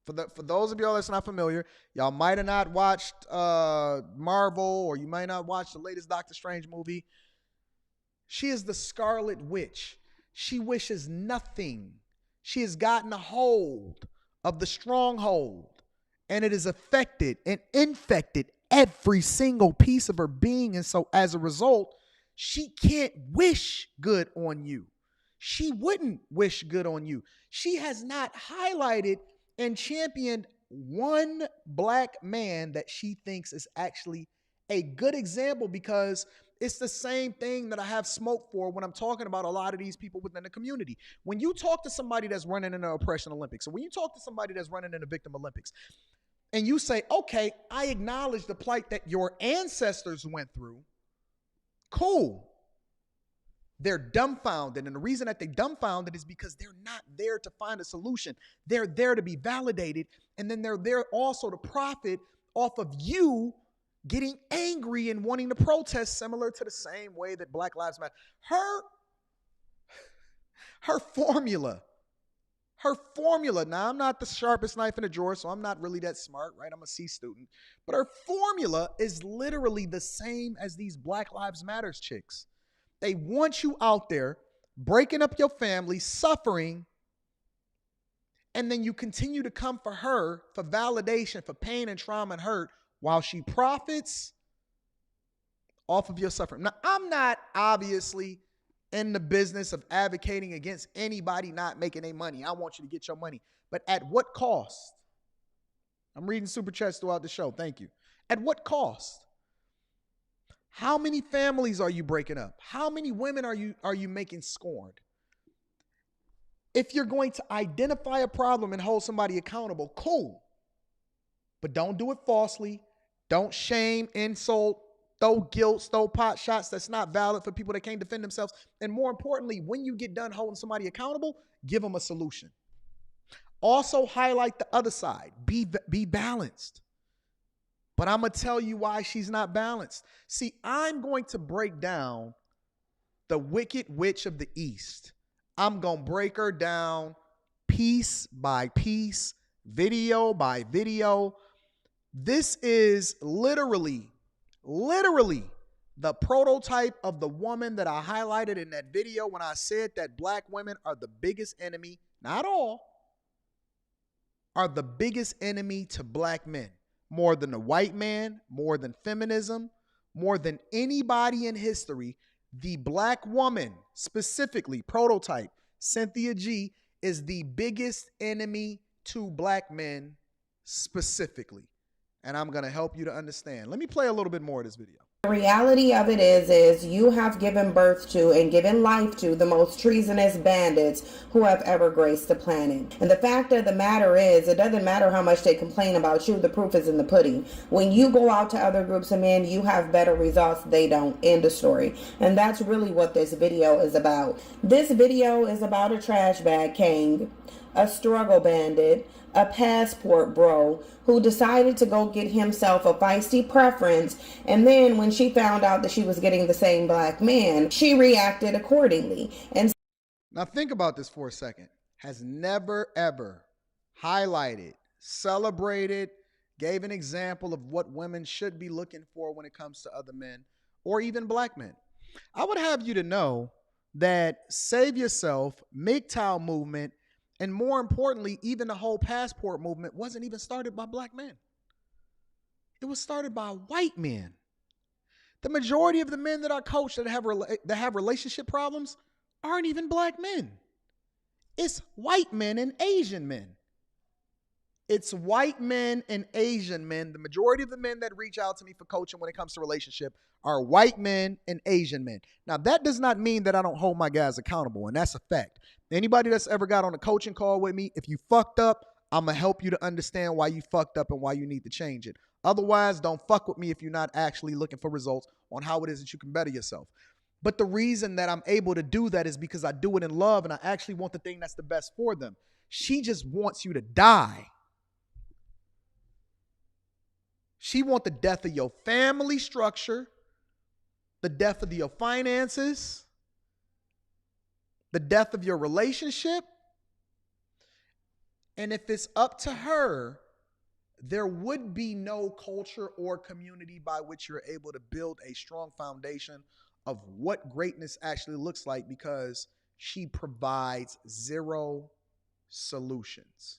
For those of y'all that's not familiar, y'all might have not watched Marvel, or you might not watch the latest Doctor Strange movie. She is the Scarlet Witch. She wishes nothing. She has gotten a hold of the stronghold, and it has affected and infected every single piece of her being. And so as a result, she can't wish good on you. She wouldn't wish good on you. She has not highlighted and championed one black man that she thinks is actually a good example, because it's the same thing that I have smoke for when I'm talking about a lot of these people within the community. When you talk to somebody that's running in the oppression Olympics, or when you talk to somebody that's running in the victim Olympics, and you say, okay, I acknowledge the plight that your ancestors went through, cool. They're dumbfounded. And the reason that they're dumbfounded is because they're not there to find a solution. They're there to be validated. And then they're there also to profit off of you getting angry and wanting to protest, similar to the same way that Black Lives Matter. Her formula. Now, I'm not the sharpest knife in the drawer, so I'm not really that smart, right? I'm a C student. But her formula is literally the same as these Black Lives Matters chicks. They want you out there breaking up your family, suffering, and then you continue to come for her for validation, for pain and trauma and hurt, while she profits off of your suffering. Now, I'm not obviously in the business of advocating against anybody not making their money. I want you to get your money. But at what cost? I'm reading super chats throughout the show. Thank you. At what cost? How many families are you breaking up? How many women are you making scorned? If you're going to identify a problem and hold somebody accountable, cool. But don't do it falsely. Don't shame, insult, throw guilt, throw pot shots that's not valid for people that can't defend themselves. And more importantly, when you get done holding somebody accountable, give them a solution. Also highlight the other side. Be balanced. But I'm going to tell you why she's not balanced. See, I'm going to break down the Wicked Witch of the East. I'm going to break her down piece by piece, video by video. This is literally the prototype of the woman that I highlighted in that video when I said that black women are the biggest enemy, not all, are the biggest enemy to black men. More than the white man, more than feminism, more than anybody in history, the black woman, specifically prototype, Cynthia G, is the biggest enemy to black men specifically. And I'm going to help you to understand. Let me play a little bit more of this video. The reality of it is you have given birth to and given life to the most treasonous bandits who have ever graced the planet. And the fact of the matter is, it doesn't matter how much they complain about you, the proof is in the pudding. When you go out to other groups of men, you have better results. They don't. End of story. And that's really what this video is about. This video is about a trash bag king, a struggle bandit, a passport bro who decided to go get himself a feisty preference, and then when she found out that she was getting the same black man, she reacted accordingly. And now think about this for a second. Has never ever highlighted, celebrated, gave an example of what women should be looking for when it comes to other men or even black men. I would have you to know that Save Yourself, MGTOW movement, and more importantly, even the whole passport movement wasn't even started by black men. It was started by white men. The majority of the men that I coach that have relationship problems aren't even black men. It's white men and Asian men. It's white men and Asian men. The majority of the men that reach out to me for coaching when it comes to relationship are white men and Asian men. Now, that does not mean that I don't hold my guys accountable, and that's a fact. Anybody that's ever got on a coaching call with me, if you fucked up, I'm going to help you to understand why you fucked up and why you need to change it. Otherwise, don't fuck with me if you're not actually looking for results on how it is that you can better yourself. But the reason that I'm able to do that is because I do it in love, and I actually want the thing that's the best for them. She just wants you to die. She wants the death of your family structure, the death of your finances, the death of your relationship. And if it's up to her, there would be no culture or community by which you're able to build a strong foundation of what greatness actually looks like, because she provides zero solutions.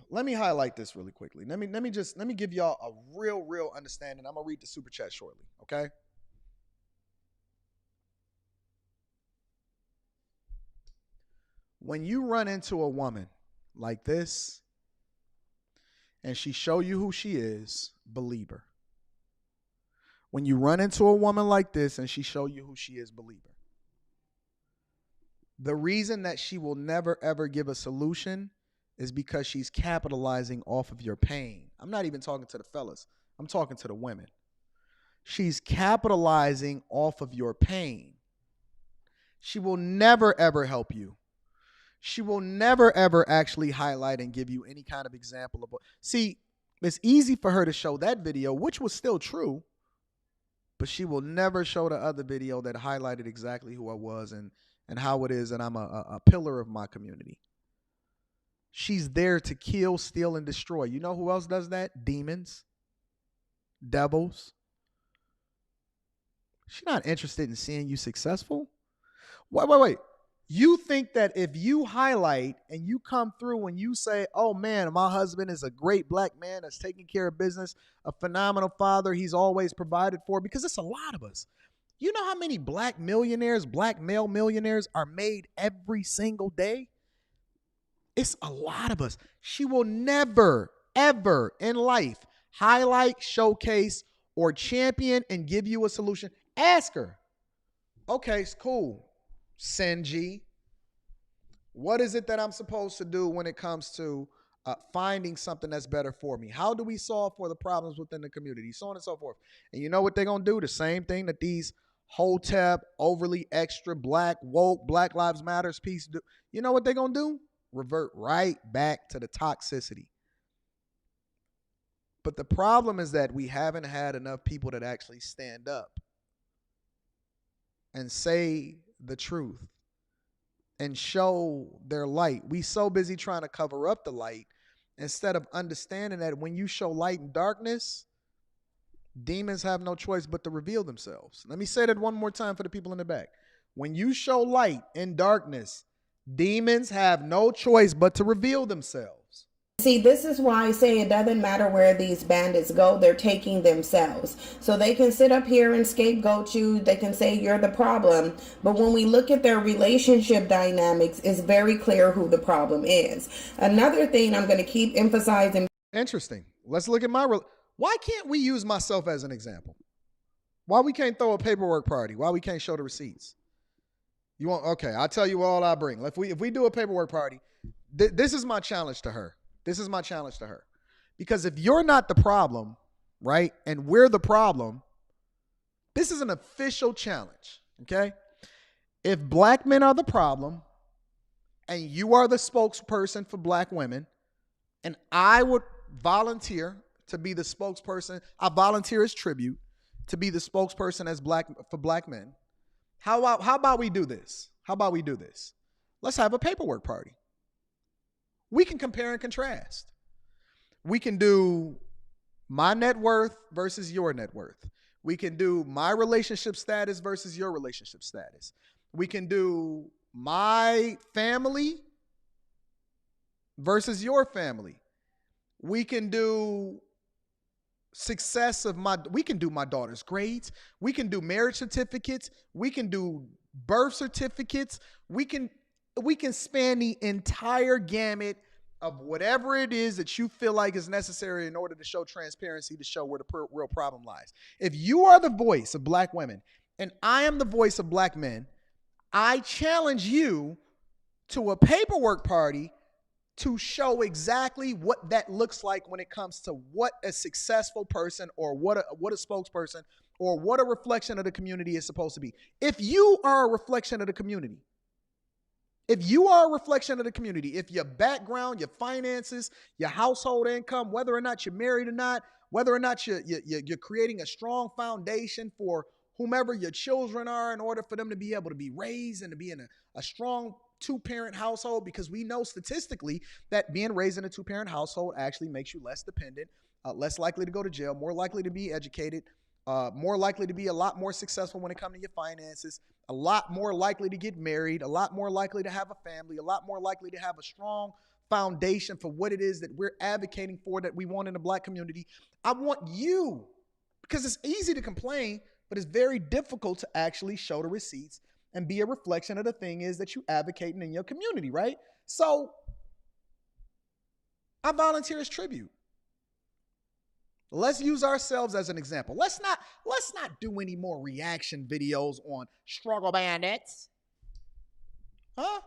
Let me highlight this really quickly. Let me give y'all a real understanding. I'm gonna read the super chat shortly, okay? When you run into a woman like this and she show you who she is, believe her. When you run into a woman like this and she show you who she is, believe her. The reason that she will never ever give a solution is because she's capitalizing off of your pain. I'm not even talking to the fellas. I'm talking to the women. She's capitalizing off of your pain. She will never ever help you. She will never ever actually highlight and give you any kind of example of what. See, it's easy for her to show that video, which was still true, but she will never show the other video that highlighted exactly who I was and how it is that I'm a pillar of my community. She's there to kill, steal, and destroy. You know who else does that? Demons, devils. She's not interested in seeing you successful. Wait. You think that if you highlight and you come through and you say, oh man, my husband is a great black man that's taking care of business, a phenomenal father, he's always provided for, because it's a lot of us. You know how many black millionaires, black male millionaires are made every single day? It's a lot of us. She will never, ever in life highlight, showcase, or champion and give you a solution. Ask her. Okay, it's cool. Cynthia G, what is it that I'm supposed to do when it comes to finding something that's better for me? How do we solve for the problems within the community? So on and so forth. And you know what they're going to do? The same thing that these hotep, overly extra, black, woke, Black Lives Matters piece do. You know what they're going to do? Revert right back to the toxicity. But the problem is that we haven't had enough people that actually stand up and say the truth and show their light. We so busy trying to cover up the light instead of understanding that when you show light in darkness, demons have no choice but to reveal themselves. Let me say that one more time for the people in the back. When you show light in darkness, demons have no choice but to reveal themselves. See, this is why I say it doesn't matter where these bandits go, they're taking themselves. So they can sit up here and scapegoat you, they can say you're the problem, but when we look at their relationship dynamics, it's very clear who the problem is. Another thing I'm going to keep emphasizing. Interesting. Let's look at Why can't we use myself as an example? Why we can't throw a paperwork party? Why we can't show the receipts? You want, okay, I'll tell you all I bring. If we do a paperwork party, this is my challenge to her. This is my challenge to her. Because if you're not the problem, right, and we're the problem, this is an official challenge, okay? If black men are the problem and you are the spokesperson for black women, and I would volunteer to be the spokesperson, I volunteer as tribute to be the spokesperson for black men. How about we do this? How about we do this? Let's have a paperwork party. We can compare and contrast. We can do my net worth versus your net worth. We can do my relationship status versus your relationship status. We can do my family versus your family. We can do we can do my daughter's grades. We can do marriage certificates. We can do birth certificates. We can span the entire gamut of whatever it is that you feel like is necessary in order to show transparency, to show where the real problem lies. If you are the voice of black women and I am the voice of black men, I challenge you to a paperwork party to show exactly what that looks like when it comes to what a successful person or what a spokesperson or what a reflection of the community is supposed to be. If you are a reflection of the community, if your background, your finances, your household income, whether or not you're married or not, whether or not you're creating a strong foundation for whomever your children are in order for them to be able to be raised and to be in a strong two-parent household, because we know statistically that being raised in a two-parent household actually makes you less dependent, less likely to go to jail, more likely to be educated, more likely to be a lot more successful when it comes to your finances, a lot more likely to get married, a lot more likely to have a family, a lot more likely to have a strong foundation for what it is that we're advocating for, that we want in the black community. I want you, because it's easy to complain, but it's very difficult to actually show the receipts and be a reflection of the thing is that you advocating in your community, right? So I volunteer as tribute. Let's use ourselves as an example. Let's not do any more reaction videos on struggle bandits. Huh?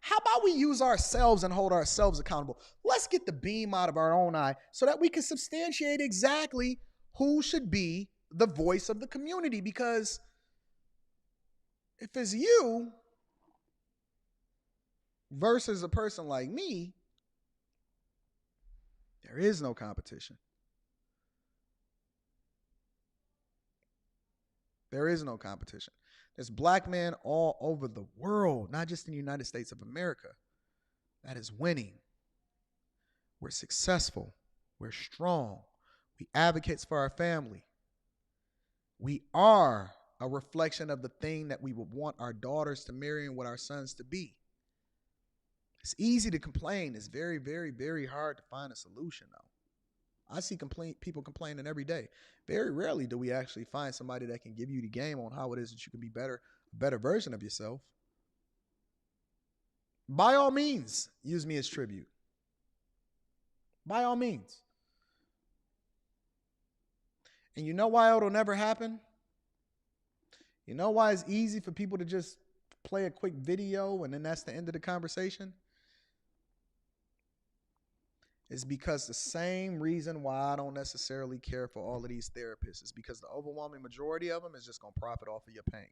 How about we use ourselves and hold ourselves accountable? Let's get the beam out of our own eye so that we can substantiate exactly who should be the voice of the community. Because if it's you versus a person like me, there is no competition. There is no competition. There's black men all over the world, not just in the United States of America, that is winning. We're successful. We're strong. We advocate for our family. We are a reflection of the thing that we would want our daughters to marry and what our sons to be. It's easy to complain. It's very, very, very hard to find a solution, though. I see people complaining every day. Very rarely do we actually find somebody that can give you the game on how it is that you can be a better version of yourself. By all means, use me as tribute. By all means. And you know why it'll never happen? You know why it's easy for people to just play a quick video and then that's the end of the conversation? It's because the same reason why I don't necessarily care for all of these therapists is because the overwhelming majority of them is just going to profit off of your pain.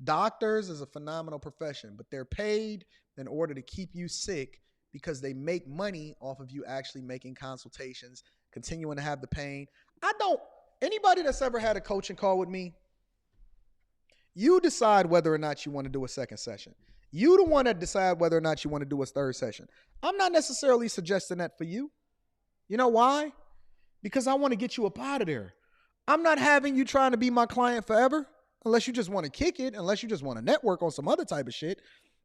Doctors is a phenomenal profession, but they're paid in order to keep you sick because they make money off of you actually making consultations, continuing to have the pain. Anybody that's ever had a coaching call with me, you decide whether or not you want to do a second session. You the one that decide whether or not you want to do a third session. I'm not necessarily suggesting that for you. You know why? Because I want to get you up out of there. I'm not having you trying to be my client forever, unless you just want to kick it, unless you just want to network on some other type of shit.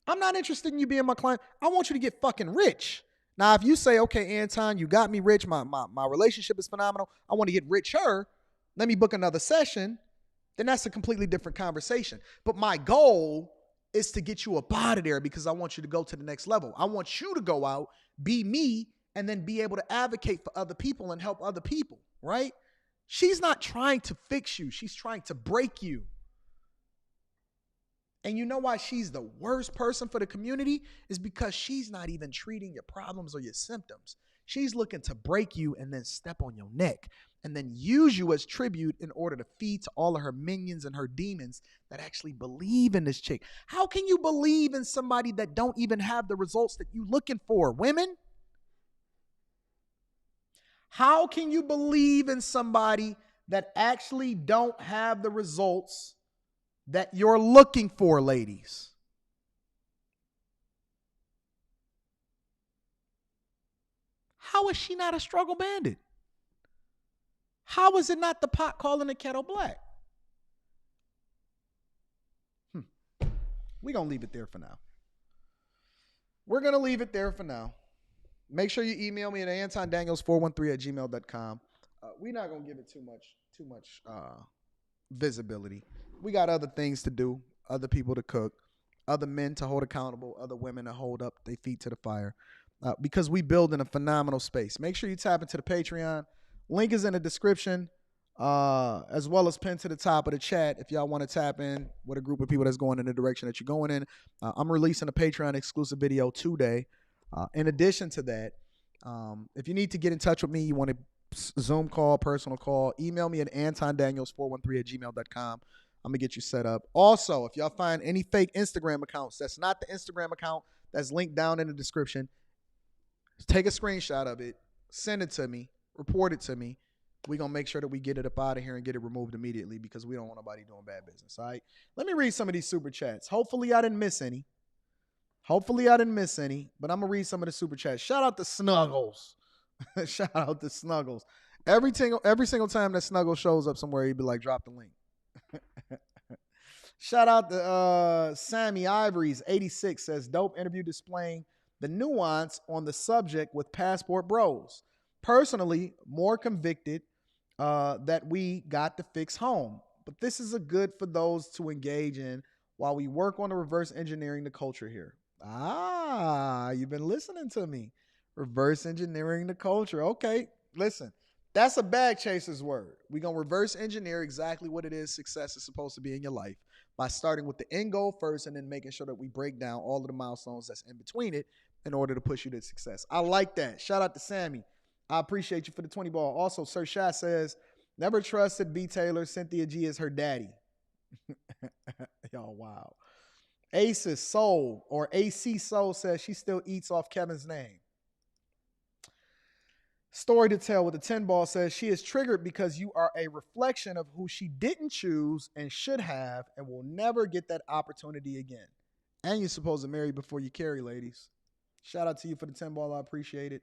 I'm not interested in you being my client. I want you to get fucking rich. Now, if you say, okay, Anton, you got me rich. My relationship is phenomenal. I want to get richer. Let me book another session. Then that's a completely different conversation. But my goal is to get you up out of there because I want you to go to the next level. I want you to go out, be me, and then be able to advocate for other people and help other people, right? She's not trying to fix you. She's trying to break you. And you know why she's the worst person for the community? Is because she's not even treating your problems or your symptoms. She's looking to break you and then step on your neck and then use you as tribute in order to feed to all of her minions and her demons that actually believe in this chick. How can you believe in somebody that don't even have the results that you're looking for, women? How can you believe in somebody that actually don't have the results that you're looking for, ladies? How is she not a struggle bandit? How is it not the pot calling the kettle black? We're going to leave it there for now. We're going to leave it there for now. Make sure you email me at antondaniels413@gmail.com. We're not going to give it too much visibility. We got other things to do, other people to cook, other men to hold accountable, other women to hold up their feet to the fire, because we build in a phenomenal space. Make sure you tap into the Patreon. Link is in the description, as well as pinned to the top of the chat if y'all want to tap in with a group of people that's going in the direction that you're going in. I'm releasing a Patreon exclusive video today. In addition to that, if you need to get in touch with me, you want a Zoom call, personal call, email me at antondaniels413@gmail.com. I'm going to get you set up. Also, if y'all find any fake Instagram accounts, that's not the Instagram account that's linked down in the description, take a screenshot of it, send it to me, report it to me. We're going to make sure that we get it up out of here and get it removed immediately because we don't want nobody doing bad business, all right? Let me read some of these super chats. Hopefully I didn't miss any, but I'm going to read some of the super chats. Shout out to Snuggles. Shout out to Snuggles. Every single time that Snuggles shows up somewhere, he'd be like, drop the link. Shout out to Sammy Ivories 86 says, dope interview displaying the nuance on the subject with Passport Bros. Personally, more convicted that we got to fix home. But this is a good for those to engage in while we work on the reverse engineering the culture here. You've been listening to me. Reverse engineering the culture. Okay, listen. That's a bag chaser's word. We're going to reverse engineer exactly what it is success is supposed to be in your life by starting with the end goal first and then making sure that we break down all of the milestones that's in between it in order to push you to success. I like that. Shout out to Sammy. I appreciate you for the 20 ball. Also, Sir Shah says, never trusted B. Taylor. Cynthia G is her daddy. Y'all, wow. Aces Soul or AC Soul says she still eats off Kevin's name. Story to tell with the 10 ball says she is triggered because you are a reflection of who she didn't choose and should have and will never get that opportunity again. And you're supposed to marry before you carry, ladies. Shout out to you for the 10 ball. I appreciate it.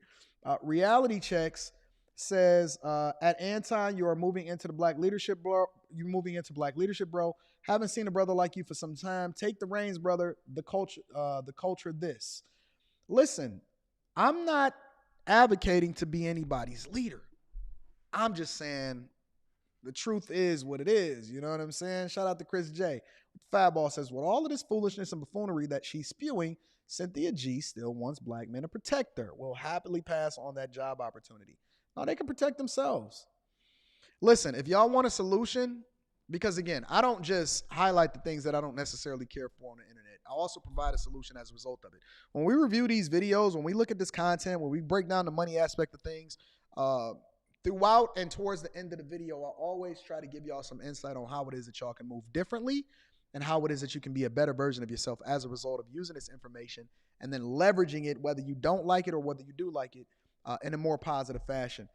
Reality Checks says, at Anton, you are moving into the black leadership, bro. You're moving into black leadership, bro. Haven't seen a brother like you for some time. Take the reins, brother. The culture this. Listen, I'm not advocating to be anybody's leader. I'm just saying the truth is what it is. You know what I'm saying? Shout out to Chris J. Faball says, with all of this foolishness and buffoonery that she's spewing, Cynthia G still wants black men to protect her. Will happily pass on that job opportunity. No, they can protect themselves. Listen, if y'all want a solution, because again, I don't just highlight the things that I don't necessarily care for on the internet. I also provide a solution as a result of it. When we review these videos, when we look at this content, when we break down the money aspect of things, throughout and towards the end of the video, I always try to give y'all some insight on how it is that y'all can move differently and how it is that you can be a better version of yourself as a result of using this information and then leveraging it, whether you don't like it or whether you do like it, in a more positive fashion.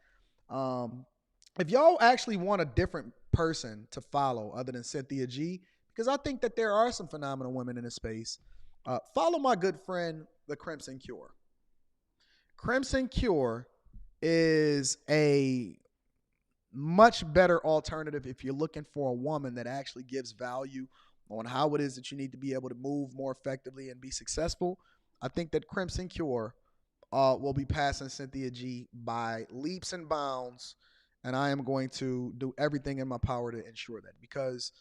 If y'all actually want a different person to follow other than Cynthia G, because I think that there are some phenomenal women in this space, follow my good friend, the Crimson Cure. Crimson Cure is a much better alternative if you're looking for a woman that actually gives value on how it is that you need to be able to move more effectively and be successful. I think that Crimson Cure will be passing Cynthia G by leaps and bounds, and I am going to do everything in my power to ensure that, because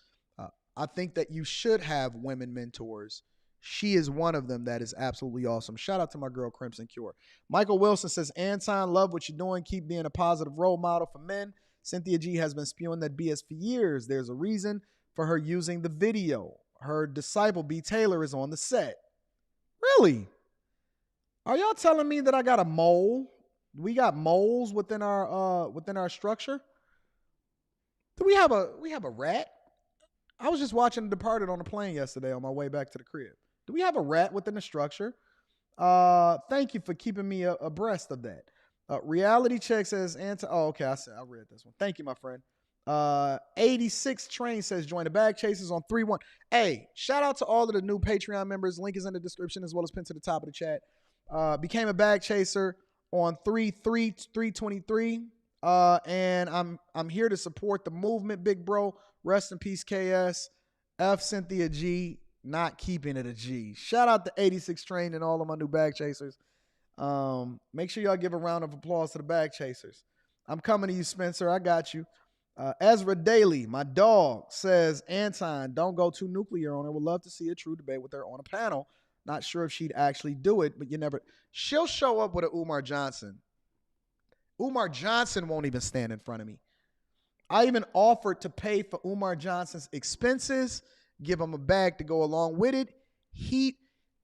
I think that you should have women mentors. She is one of them that is absolutely awesome. Shout out to my girl, Crimson Cure. Michael Wilson says, Anton, love what you're doing. Keep being a positive role model for men. Cynthia G has been spewing that BS for years. There's a reason for her using the video. Her disciple, B. Taylor, is on the set. Really? Are y'all telling me that I got a mole? We got moles within our structure? Do we have a rat? I was just watching The Departed on the plane yesterday on my way back to the crib. Do we have a rat within the structure? Thank you for keeping me abreast of that. Reality Check says, oh, okay, I read this one. Thank you, my friend. 86 Train says, join the Bag Chasers on 3-1. Hey, shout out to all of the new Patreon members. Link is in the description as well as pinned to the top of the chat. Became a Bag Chaser on 3/3/3/23. And I'm here to support the movement, big bro. Rest in peace, KS. F Cynthia G, not keeping it a G. Shout out to 86 Train and all of my new Bag Chasers. Make sure y'all give a round of applause to the Bag Chasers. I'm coming to you, Spencer. I got you. Ezra Daly, my dog, says, Anton, don't go too nuclear on her. Would love to see a true debate with her on a panel. Not sure if she'd actually do it, but she'll show up with a Umar Johnson. Umar Johnson won't even stand in front of me. I even offered to pay for Umar Johnson's expenses, give him a bag to go along with it.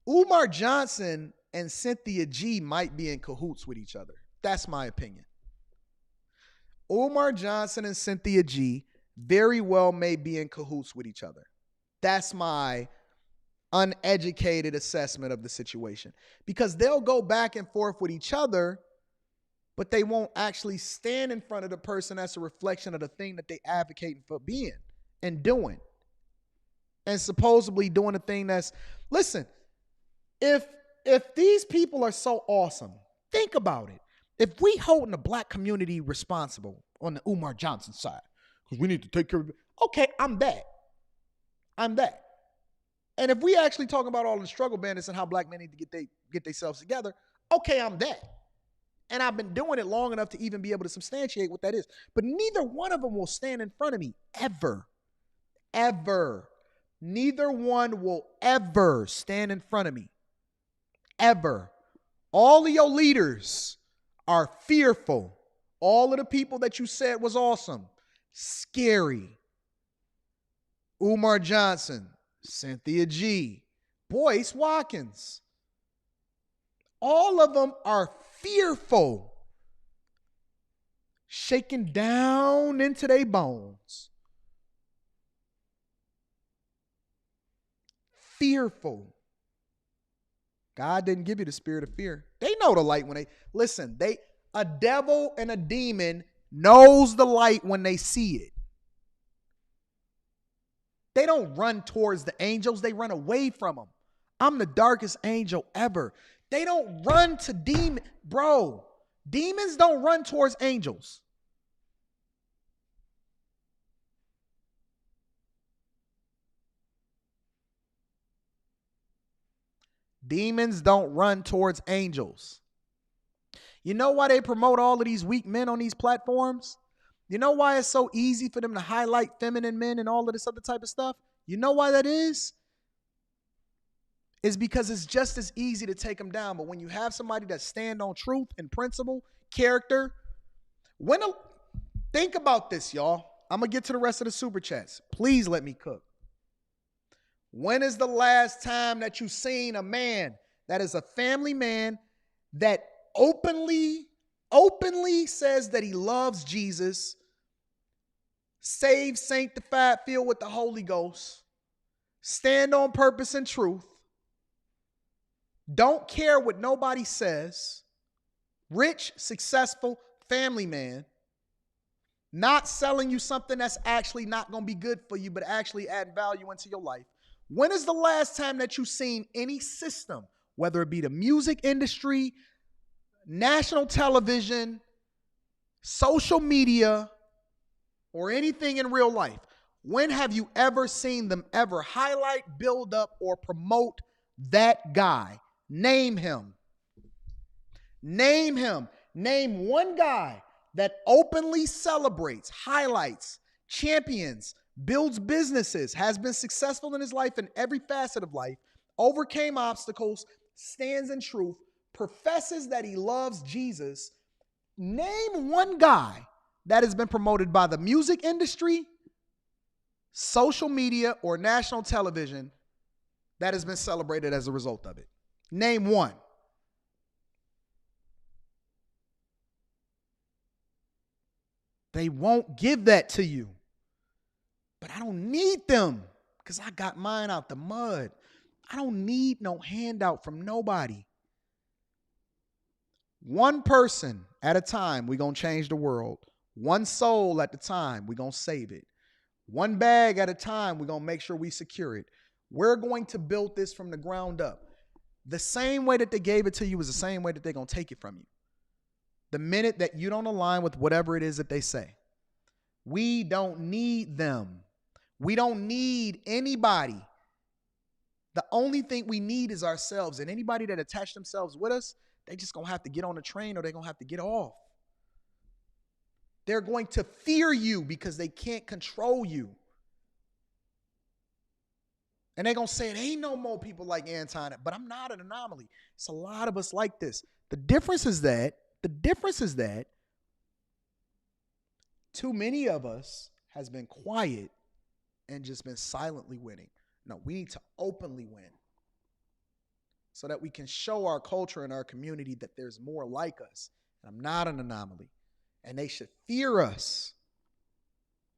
Umar Johnson and Cynthia G might be in cahoots with each other. That's my opinion. Umar Johnson and Cynthia G very well may be in cahoots with each other. That's my uneducated assessment of the situation. Because they'll go back and forth with each other, but they won't actually stand in front of the person that's a reflection of the thing that they advocating for being and doing. And supposedly doing the thing that's, listen, if these people are so awesome, think about it. If we holding the black community responsible on the Umar Johnson side, because we need to take care of it, okay, I'm that. And if we actually talk about all the struggle bandits and how black men need to get themselves together, okay, I'm that. And I've been doing it long enough to even be able to substantiate what that is. But neither one of them will stand in front of me ever. Ever. Neither one will ever stand in front of me. Ever. All of your leaders are fearful. All of the people that you said was awesome, scary. Umar Johnson, Cynthia G, Boyce Watkins. All of them are fearful, shaken down into their bones. Fearful. God didn't give you the spirit of fear. They know the light when a devil and a demon knows the light when they see it. They don't run towards the angels. They run away from them. I'm the darkest angel ever. They don't run to demons. Bro, demons don't run towards angels. Demons don't run towards angels. You know why they promote all of these weak men on these platforms? You know why it's so easy for them to highlight feminine men and all of this other type of stuff? You know why that is? It's because it's just as easy to take them down. But when you have somebody that stand on truth and principle, character, think about this, y'all. I'm going to get to the rest of the super chats. Please let me cook. When is the last time that you've seen a man that is a family man that openly says that he loves Jesus, saved, sanctified, filled with the Holy Ghost, stand on purpose and truth, don't care what nobody says, rich, successful, family man, not selling you something that's actually not going to be good for you, but actually add value into your life? When is the last time that you've seen any system, whether it be the music industry, national television, social media, or anything in real life? When have you ever seen them ever highlight, build up, or promote that guy? Name him. Name him. Name one guy that openly celebrates, highlights, champions, builds businesses, has been successful in his life in every facet of life, overcame obstacles, stands in truth, professes that he loves Jesus. Name one guy that has been promoted by the music industry, social media, or national television that has been celebrated as a result of it? Name one. They won't give that to you. But I don't need them because I got mine out the mud. I don't need no handout from nobody. One person at a time, we're going to change the world. One soul at a time, we're going to save it. One bag at a time, we're going to make sure we secure it. We're going to build this from the ground up. The same way that they gave it to you is the same way that they're going to take it from you. The minute that you don't align with whatever it is that they say. We don't need them. We don't need anybody. The only thing we need is ourselves. And anybody that attach themselves with us, they just going to have to get on the train or they're going to have to get off. They're going to fear you because they can't control you. And they're going to say, it ain't no more people like Anton, but I'm not an anomaly. It's a lot of us like this. The difference is that too many of us has been quiet and just been silently winning. No, we need to openly win so that we can show our culture and our community that there's more like us. And I'm not an anomaly. And they should fear us.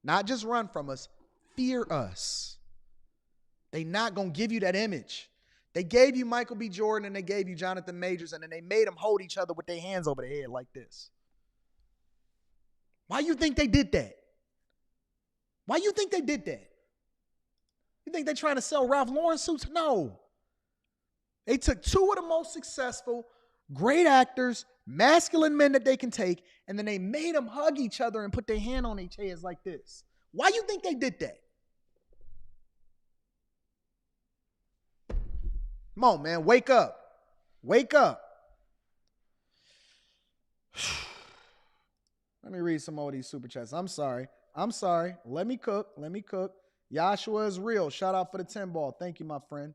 Not just run from us, fear us. They not going to give you that image. They gave you Michael B. Jordan and they gave you Jonathan Majors and then they made them hold each other with their hands over their head like this. Why you think they did that? Why you think they did that? You think they're trying to sell Ralph Lauren suits? No. They took two of the most successful, great actors, masculine men that they can take, and then they made them hug each other and put their hand on each heads like this. Why you think they did that? Come on, man. Wake up. Wake up. Let me read some more of these super chats. I'm sorry. Let me cook. Joshua is real. Shout out for the 10 ball. Thank you, my friend.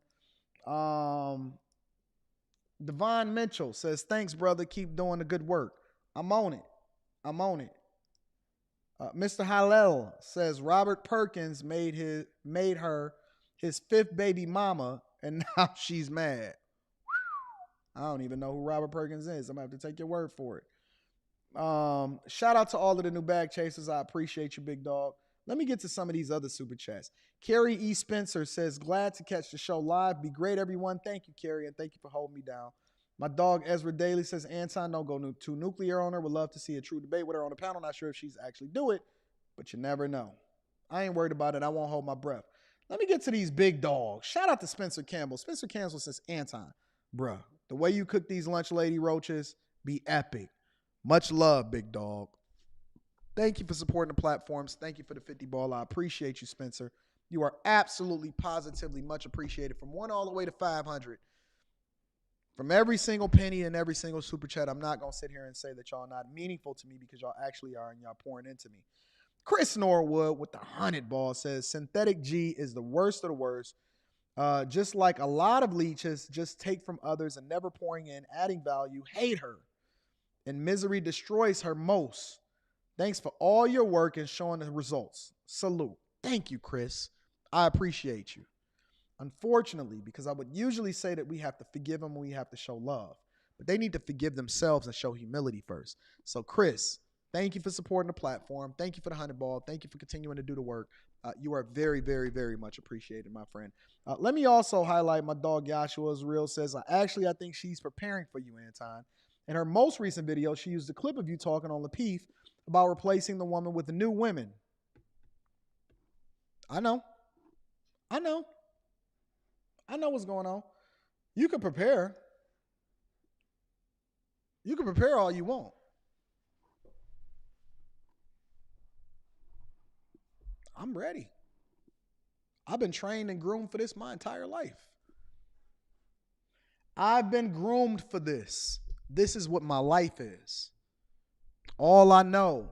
Devon Mitchell says, thanks, brother. Keep doing the good work. I'm on it. Mr. Hallel says, Robert Perkins made her his fifth baby mama, and now she's mad. I don't even know who Robert Perkins is. I'm going to have to take your word for it. Shout out to all of the new bag chasers. I appreciate you, big dog. Let me get to some of these other super chats. Carrie E. Spencer says, glad to catch the show live. Be great, everyone. Thank you, Carrie, and thank you for holding me down. My dog Ezra Daly says, Anton, don't go too nuclear on her. Would love to see a true debate with her on the panel. Not sure if she's actually do it, but you never know. I ain't worried about it. I won't hold my breath. Let me get to these big dogs. Shout out to Spencer Campbell. Spencer Campbell says, Anton, bruh, the way you cook these lunch lady roaches be epic. Much love, big dog. Thank you for supporting the platforms. Thank you for the 50 ball. I appreciate you, Spencer. You are absolutely, positively much appreciated from 1 all the way to 500. From every single penny and every single super chat, I'm not going to sit here and say that y'all are not meaningful to me because y'all actually are and y'all pouring into me. Chris Norwood with the 100 ball says, Synthetic G is the worst of the worst. Just like a lot of leeches, just take from others and never pouring in, adding value, hate her. And misery destroys her most. Thanks for all your work and showing the results. Salute. Thank you, Chris. I appreciate you. Unfortunately, because I would usually say that we have to forgive them and we have to show love. But they need to forgive themselves and show humility first. So, Chris, thank you for supporting the platform. Thank you for the 100 ball. Thank you for continuing to do the work. You are very, very, very much appreciated, my friend. Let me also highlight my dog Joshua is real says, I think she's preparing for you, Anton. In her most recent video, she used a clip of you talking on Lapeef about replacing the woman with the new women. I know what's going on. You can prepare. You can prepare all you want. I'm ready. I've been trained and groomed for this my entire life. I've been groomed for this. This is what my life is. All I know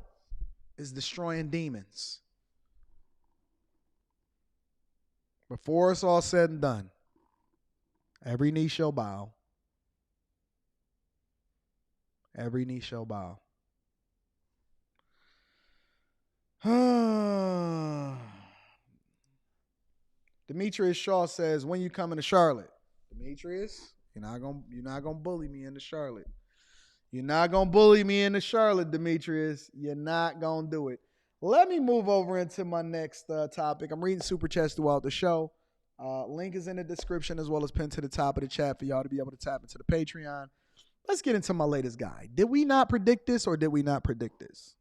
is destroying demons. Before it's all said and done, every knee shall bow. Every knee shall bow. Demetrius Shaw says, when you coming to Charlotte? Demetrius, you're not gonna bully me into Charlotte. You're not gonna bully me into Charlotte, Demetrius. You're not gonna do it. Let me move over into my next topic. I'm reading super chats throughout the show. Link is in the description as well as pinned to the top of the chat for y'all to be able to tap into the Patreon. Let's get into my latest guy. Did we not predict this or did we not predict this?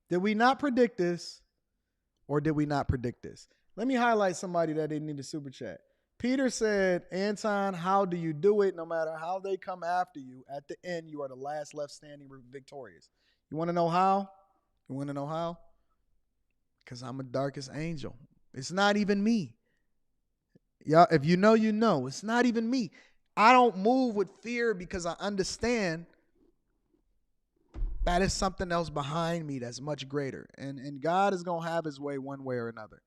Did we not predict this or did we not predict this? Let me highlight somebody that didn't need a super chat. Peter said, Anton, how do you do it? No matter how they come after you, at the end, you are the last left standing victorious. You want to know how? You want to know how? Because I'm a darkest angel. It's not even me. Y'all, if you know, you know. It's not even me. I don't move with fear because I understand that is something else behind me that's much greater. And God is going to have his way one way or another.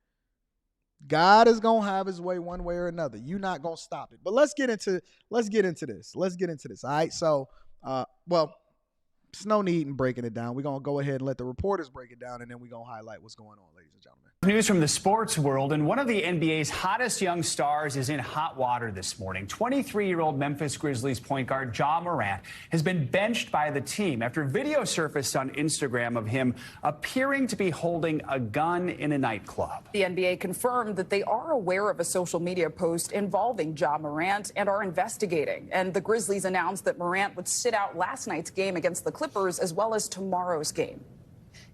God is going to have his way one way or another. You're not going to stop it. But let's get into this. Let's get into this. All right. So, there's no need in breaking it down. We're going to go ahead and let the reporters break it down, and then we're going to highlight what's going on, ladies and gentlemen. News from the sports world, and one of the NBA's hottest young stars is in hot water this morning. 23-year-old Memphis Grizzlies point guard Ja Morant has been benched by the team after video surfaced on Instagram of him appearing to be holding a gun in a nightclub. The NBA confirmed that they are aware of a social media post involving Ja Morant and are investigating. And the Grizzlies announced that Morant would sit out last night's game against the Clippers as well as tomorrow's game.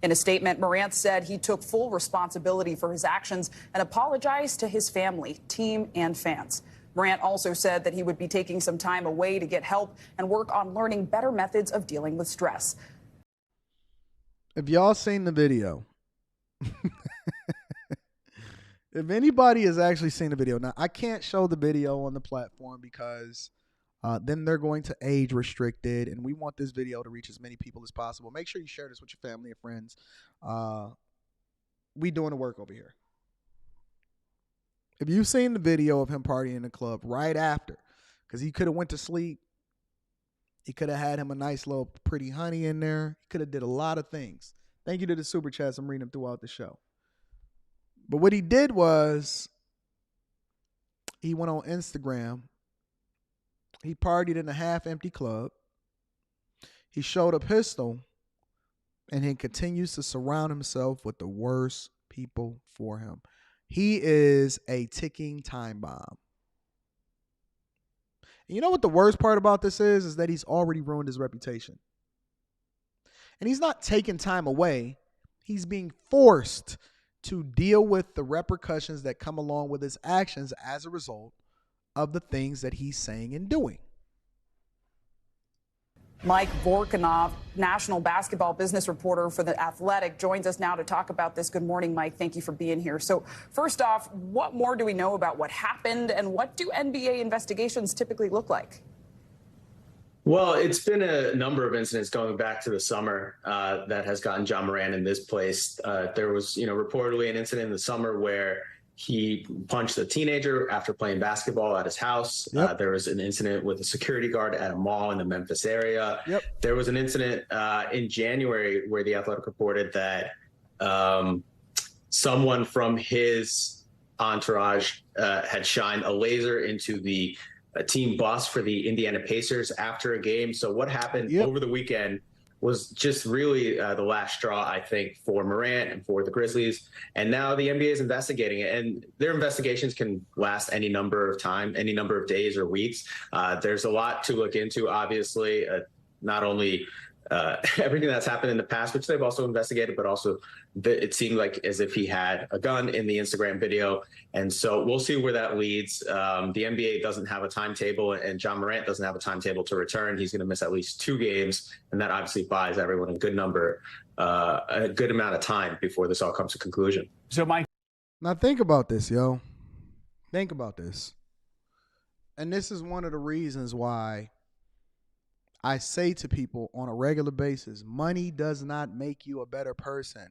In a statement, Morant said he took full responsibility for his actions and apologized to his family, team, and fans. Morant also said that he would be taking some time away to get help and work on learning better methods of dealing with stress. If y'all seen the video, if anybody has actually seen the video, now I can't show the video on the platform because then they're going to age restricted, and we want this video to reach as many people as possible. Make sure you share this with your family and friends. We doing the work over here. If you've seen the video of him partying in the club right after, because he could have went to sleep, he could have had him a nice little pretty honey in there. He could have did a lot of things. Thank you to the super chats. I'm reading them throughout the show. But what he did was he went on Instagram. He partied in a half-empty club. He showed a pistol, and he continues to surround himself with the worst people for him. He is a ticking time bomb. And you know what the worst part about this is? Is that he's already ruined his reputation. And he's not taking time away. He's being forced to deal with the repercussions that come along with his actions as a result of the things that he's saying and doing. Mike Vorkunov, national basketball business reporter for The Athletic, joins us now to talk about this. Good morning, Mike. Thank you for being here. So first off, what more do we know about what happened, and what do NBA investigations typically look like? Well, it's been a number of incidents going back to the summer that has gotten Ja Morant in this place. There was, reportedly an incident in the summer where he punched a teenager after playing basketball at his house. Yep. There was an incident with a security guard at a mall in the Memphis area. Yep. There was an incident in January where The Athletic reported that someone from his entourage had shined a laser into the team bus for the Indiana Pacers after a game. So what happened over the weekend was just really the last straw, I think, for Morant and for the Grizzlies. And now the NBA is investigating it. And their investigations can last any number of time, any number of days or weeks. There's a lot to look into, obviously, not only everything that's happened in the past, which they've also investigated, but also it seemed like as if he had a gun in the Instagram video. And so we'll see where that leads. The NBA doesn't have a timetable, and Ja Morant doesn't have a timetable to return. He's going to miss at least 2 games, and that obviously buys everyone a good amount of time before this all comes to conclusion. So, Mike. Now think about this, yo. Think about this. And this is one of the reasons why I say to people on a regular basis, money does not make you a better person.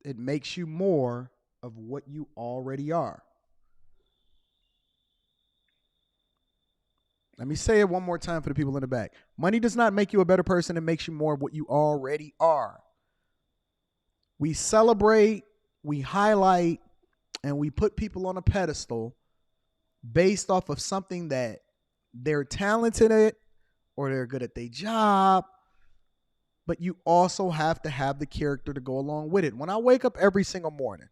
It makes you more of what you already are. Let me say it one more time for the people in the back. Money does not make you a better person. It makes you more of what you already are. We celebrate, we highlight, and we put people on a pedestal based off of something that they're talented at or they're good at their job. But you also have to have the character to go along with it. When I wake up every single morning,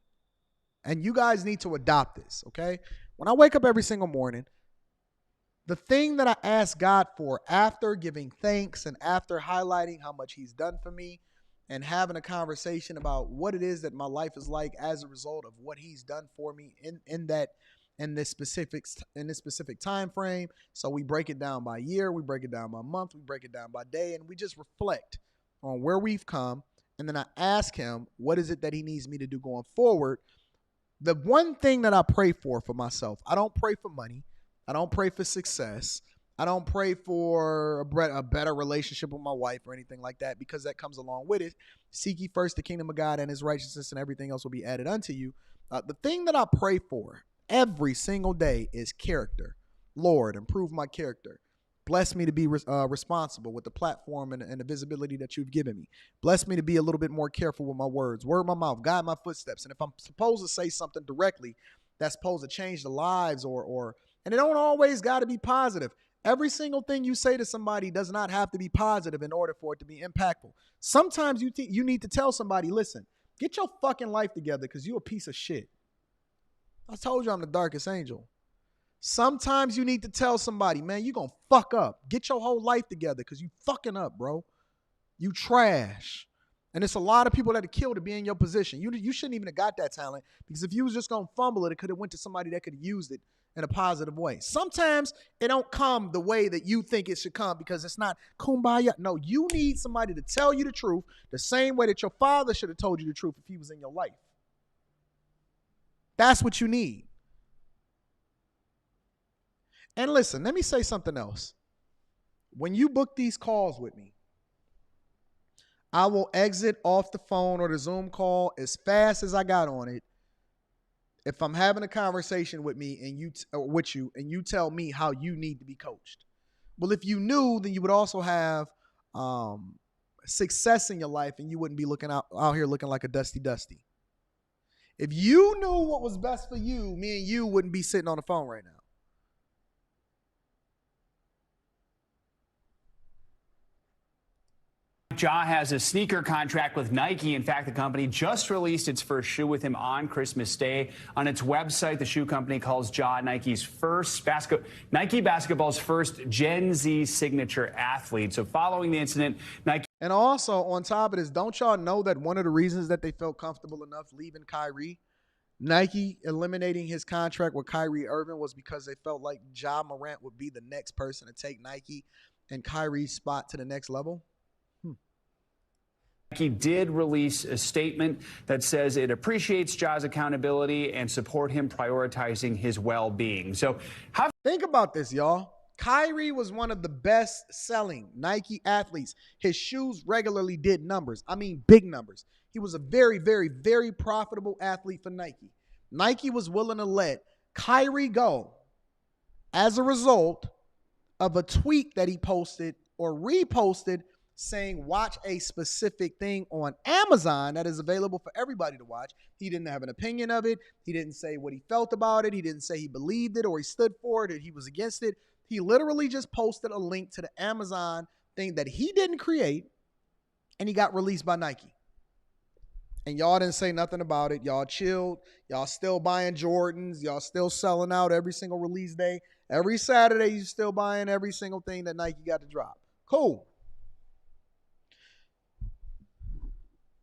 and you guys need to adopt this, okay? When I wake up every single morning, the thing that I ask God for after giving thanks and after highlighting how much he's done for me and having a conversation about what it is that my life is like as a result of what he's done for me in this specific time frame. So we break it down by year, we break it down by month, we break it down by day, and we just reflect on where we've come. And then I ask him, what is it that he needs me to do going forward? The one thing that I pray for myself, I don't pray for money. I don't pray for success. I don't pray for a better relationship with my wife or anything like that, because that comes along with it. Seek ye first the kingdom of God and his righteousness, and everything else will be added unto you. The thing that I pray for every single day is character. Lord, improve my character. Bless me to be responsible with the platform and the visibility that you've given me. Bless me to be a little bit more careful with my words. Word my mouth, guide my footsteps. And if I'm supposed to say something directly that's supposed to change the lives and it don't always got to be positive. Every single thing you say to somebody does not have to be positive in order for it to be impactful. Sometimes you need to tell somebody, listen, get your fucking life together because you're a piece of shit. I told you I'm the darkest angel. Sometimes you need to tell somebody, man, you're going to fuck up. Get your whole life together because you fucking up, bro. You trash. And it's a lot of people that are killed to be in your position. You shouldn't even have got that talent, because if you was just going to fumble it, it could have went to somebody that could have used it in a positive way. Sometimes it don't come the way that you think it should come because it's not kumbaya. No, you need somebody to tell you the truth the same way that your father should have told you the truth if he was in your life. That's what you need. And listen, let me say something else. When you book these calls with me, I will exit off the phone or the Zoom call as fast as I got on it if I'm having a conversation with me and you tell me how you need to be coached. Well, if you knew, then you would also have success in your life and you wouldn't be looking out here looking like a dusty. If you knew what was best for you, me and you wouldn't be sitting on the phone right now. Ja has a sneaker contract with Nike. In fact, the company just released its first shoe with him on Christmas Day. On its website, the shoe company calls Ja Nike basketball's first Gen Z signature athlete. So following the incident, Nike... And also, on top of this, don't y'all know that one of the reasons that they felt comfortable enough leaving Kyrie, Nike eliminating his contract with Kyrie Irving, was because they felt like Ja Morant would be the next person to take Nike and Kyrie's spot to the next level? Nike did release a statement that says it appreciates Ja's accountability and support him prioritizing his well-being. So think about this, y'all. Kyrie was one of the best-selling Nike athletes. His shoes regularly did numbers. I mean, big numbers. He was a very, very, very profitable athlete for Nike. Nike was willing to let Kyrie go as a result of a tweet that he posted or reposted saying, watch a specific thing on Amazon that is available for everybody to watch. He didn't have an opinion of it. He didn't say what he felt about it. He didn't say he believed it or he stood for it or he was against it. He literally just posted a link to the Amazon thing that he didn't create, and he got released by Nike. And y'all didn't say nothing about it. Y'all chilled. Y'all still buying Jordans. Y'all still selling out every single release day. Every Saturday, you still buying every single thing that Nike got to drop. Cool.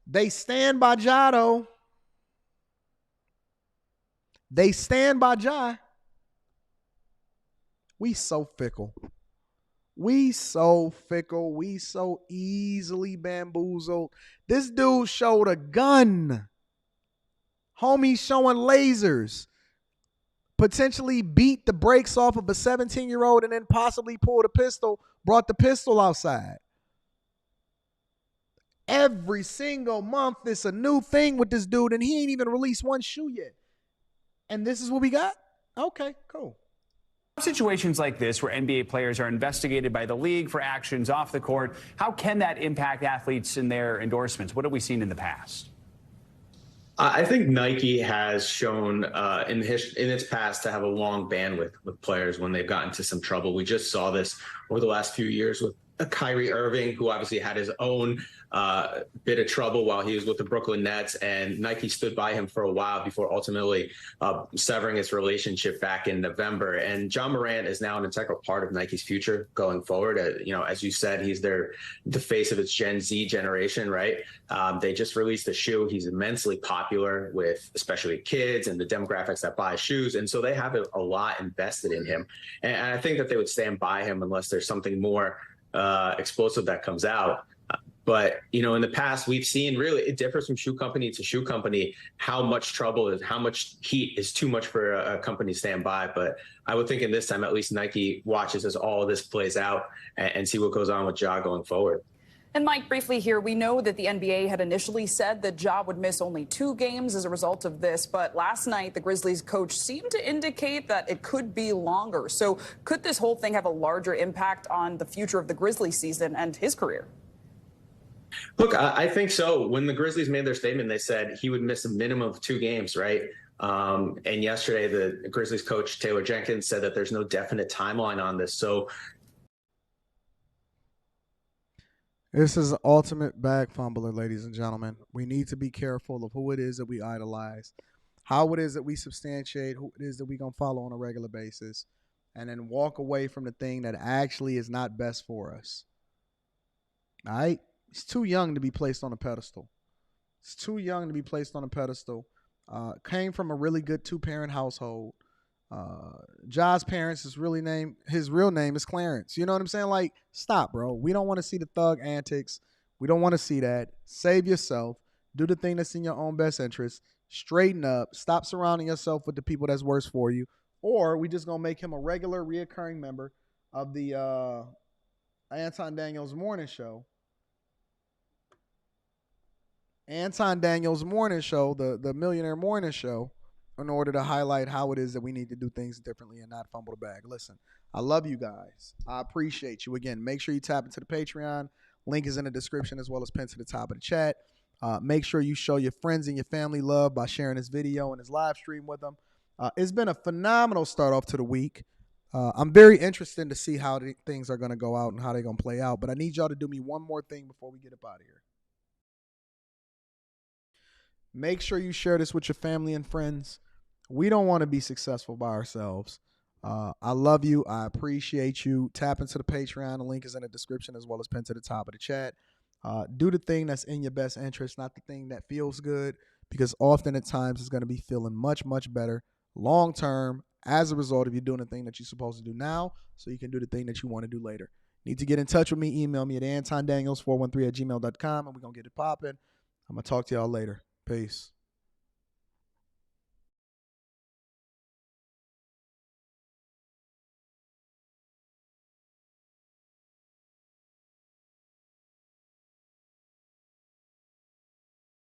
They stand by Ja, though. They stand by Ja. We so fickle. We so fickle. We so easily bamboozled. This dude showed a gun. Homie showing lasers. Potentially beat the brakes off of a 17-year-old and then possibly pulled a pistol, brought the pistol outside. Every single month, it's a new thing with this dude, and he ain't even released one shoe yet. And this is what we got? Okay, cool. Situations like this where NBA players are investigated by the league for actions off the court, how can that impact athletes in their endorsements? What have we seen in the past? I think Nike has shown in its past to have a long bandwidth with players when they've gotten into some trouble. We just saw this over the last few years with Kyrie Irving, who obviously had his own bit of trouble while he was with the Brooklyn Nets, and Nike stood by him for a while before ultimately severing its relationship back in November. And Ja Morant is now an integral part of Nike's future going forward. As you said, he's the face of its Gen Z generation, right? They just released a shoe. He's immensely popular with especially kids and the demographics that buy shoes. And so they have a lot invested in him. And I think that they would stand by him unless there's something more explosive that comes out. But, in the past, we've seen really it differs from shoe company to shoe company, how much heat is too much for a company to stand by. But I would think in this time, at least Nike watches as all of this plays out and see what goes on with Ja going forward. And Mike, briefly here, we know that the NBA had initially said that Ja would miss only 2 games as a result of this. But last night, the Grizzlies coach seemed to indicate that it could be longer. So could this whole thing have a larger impact on the future of the Grizzlies season and his career? Look, I think so. When the Grizzlies made their statement, they said he would miss a minimum of 2 games, right? And yesterday, the Grizzlies coach, Taylor Jenkins, said that there's no definite timeline on this. So this is the ultimate bag fumbler, ladies and gentlemen. We need to be careful of who it is that we idolize, how it is that we substantiate, who it is that we're going to follow on a regular basis, and then walk away from the thing that actually is not best for us. All right? He's too young to be placed on a pedestal. He's too young to be placed on a pedestal. Came from a really good 2-parent household. Ja's parents, his real name is Clarence. You know what I'm saying? Like, stop, bro. We don't want to see the thug antics. We don't want to see that. Save yourself. Do the thing that's in your own best interest. Straighten up. Stop surrounding yourself with the people that's worse for you. Or we just going to make him a regular, reoccurring member of the Anton Daniels morning show. Anton Daniels morning show, the Millionaire morning show, in order to highlight how it is that we need to do things differently and not fumble the bag. Listen, I love you guys. I appreciate you. Again, make sure you tap into the Patreon. Link is in the description as well as pinned to the top of the chat. Make sure you show your friends and your family love by sharing this video and this live stream with them. It's been a phenomenal start off to the week. I'm very interested to see how things are going to go out and how they're going to play out. But I need y'all to do me one more thing before we get up out of here. Make sure you share this with your family and friends. We don't want to be successful by ourselves. I love you. I appreciate you. Tap into the Patreon. The link is in the description as well as pinned to the top of the chat. Do the thing that's in your best interest, not the thing that feels good, because often at times it's going to be feeling much, much better long term as a result of you doing the thing that you're supposed to do now so you can do the thing that you want to do later. Need to get in touch with me, email me at antondaniels413@gmail.com, and we're going to get it popping. I'm going to talk to y'all later. Peace.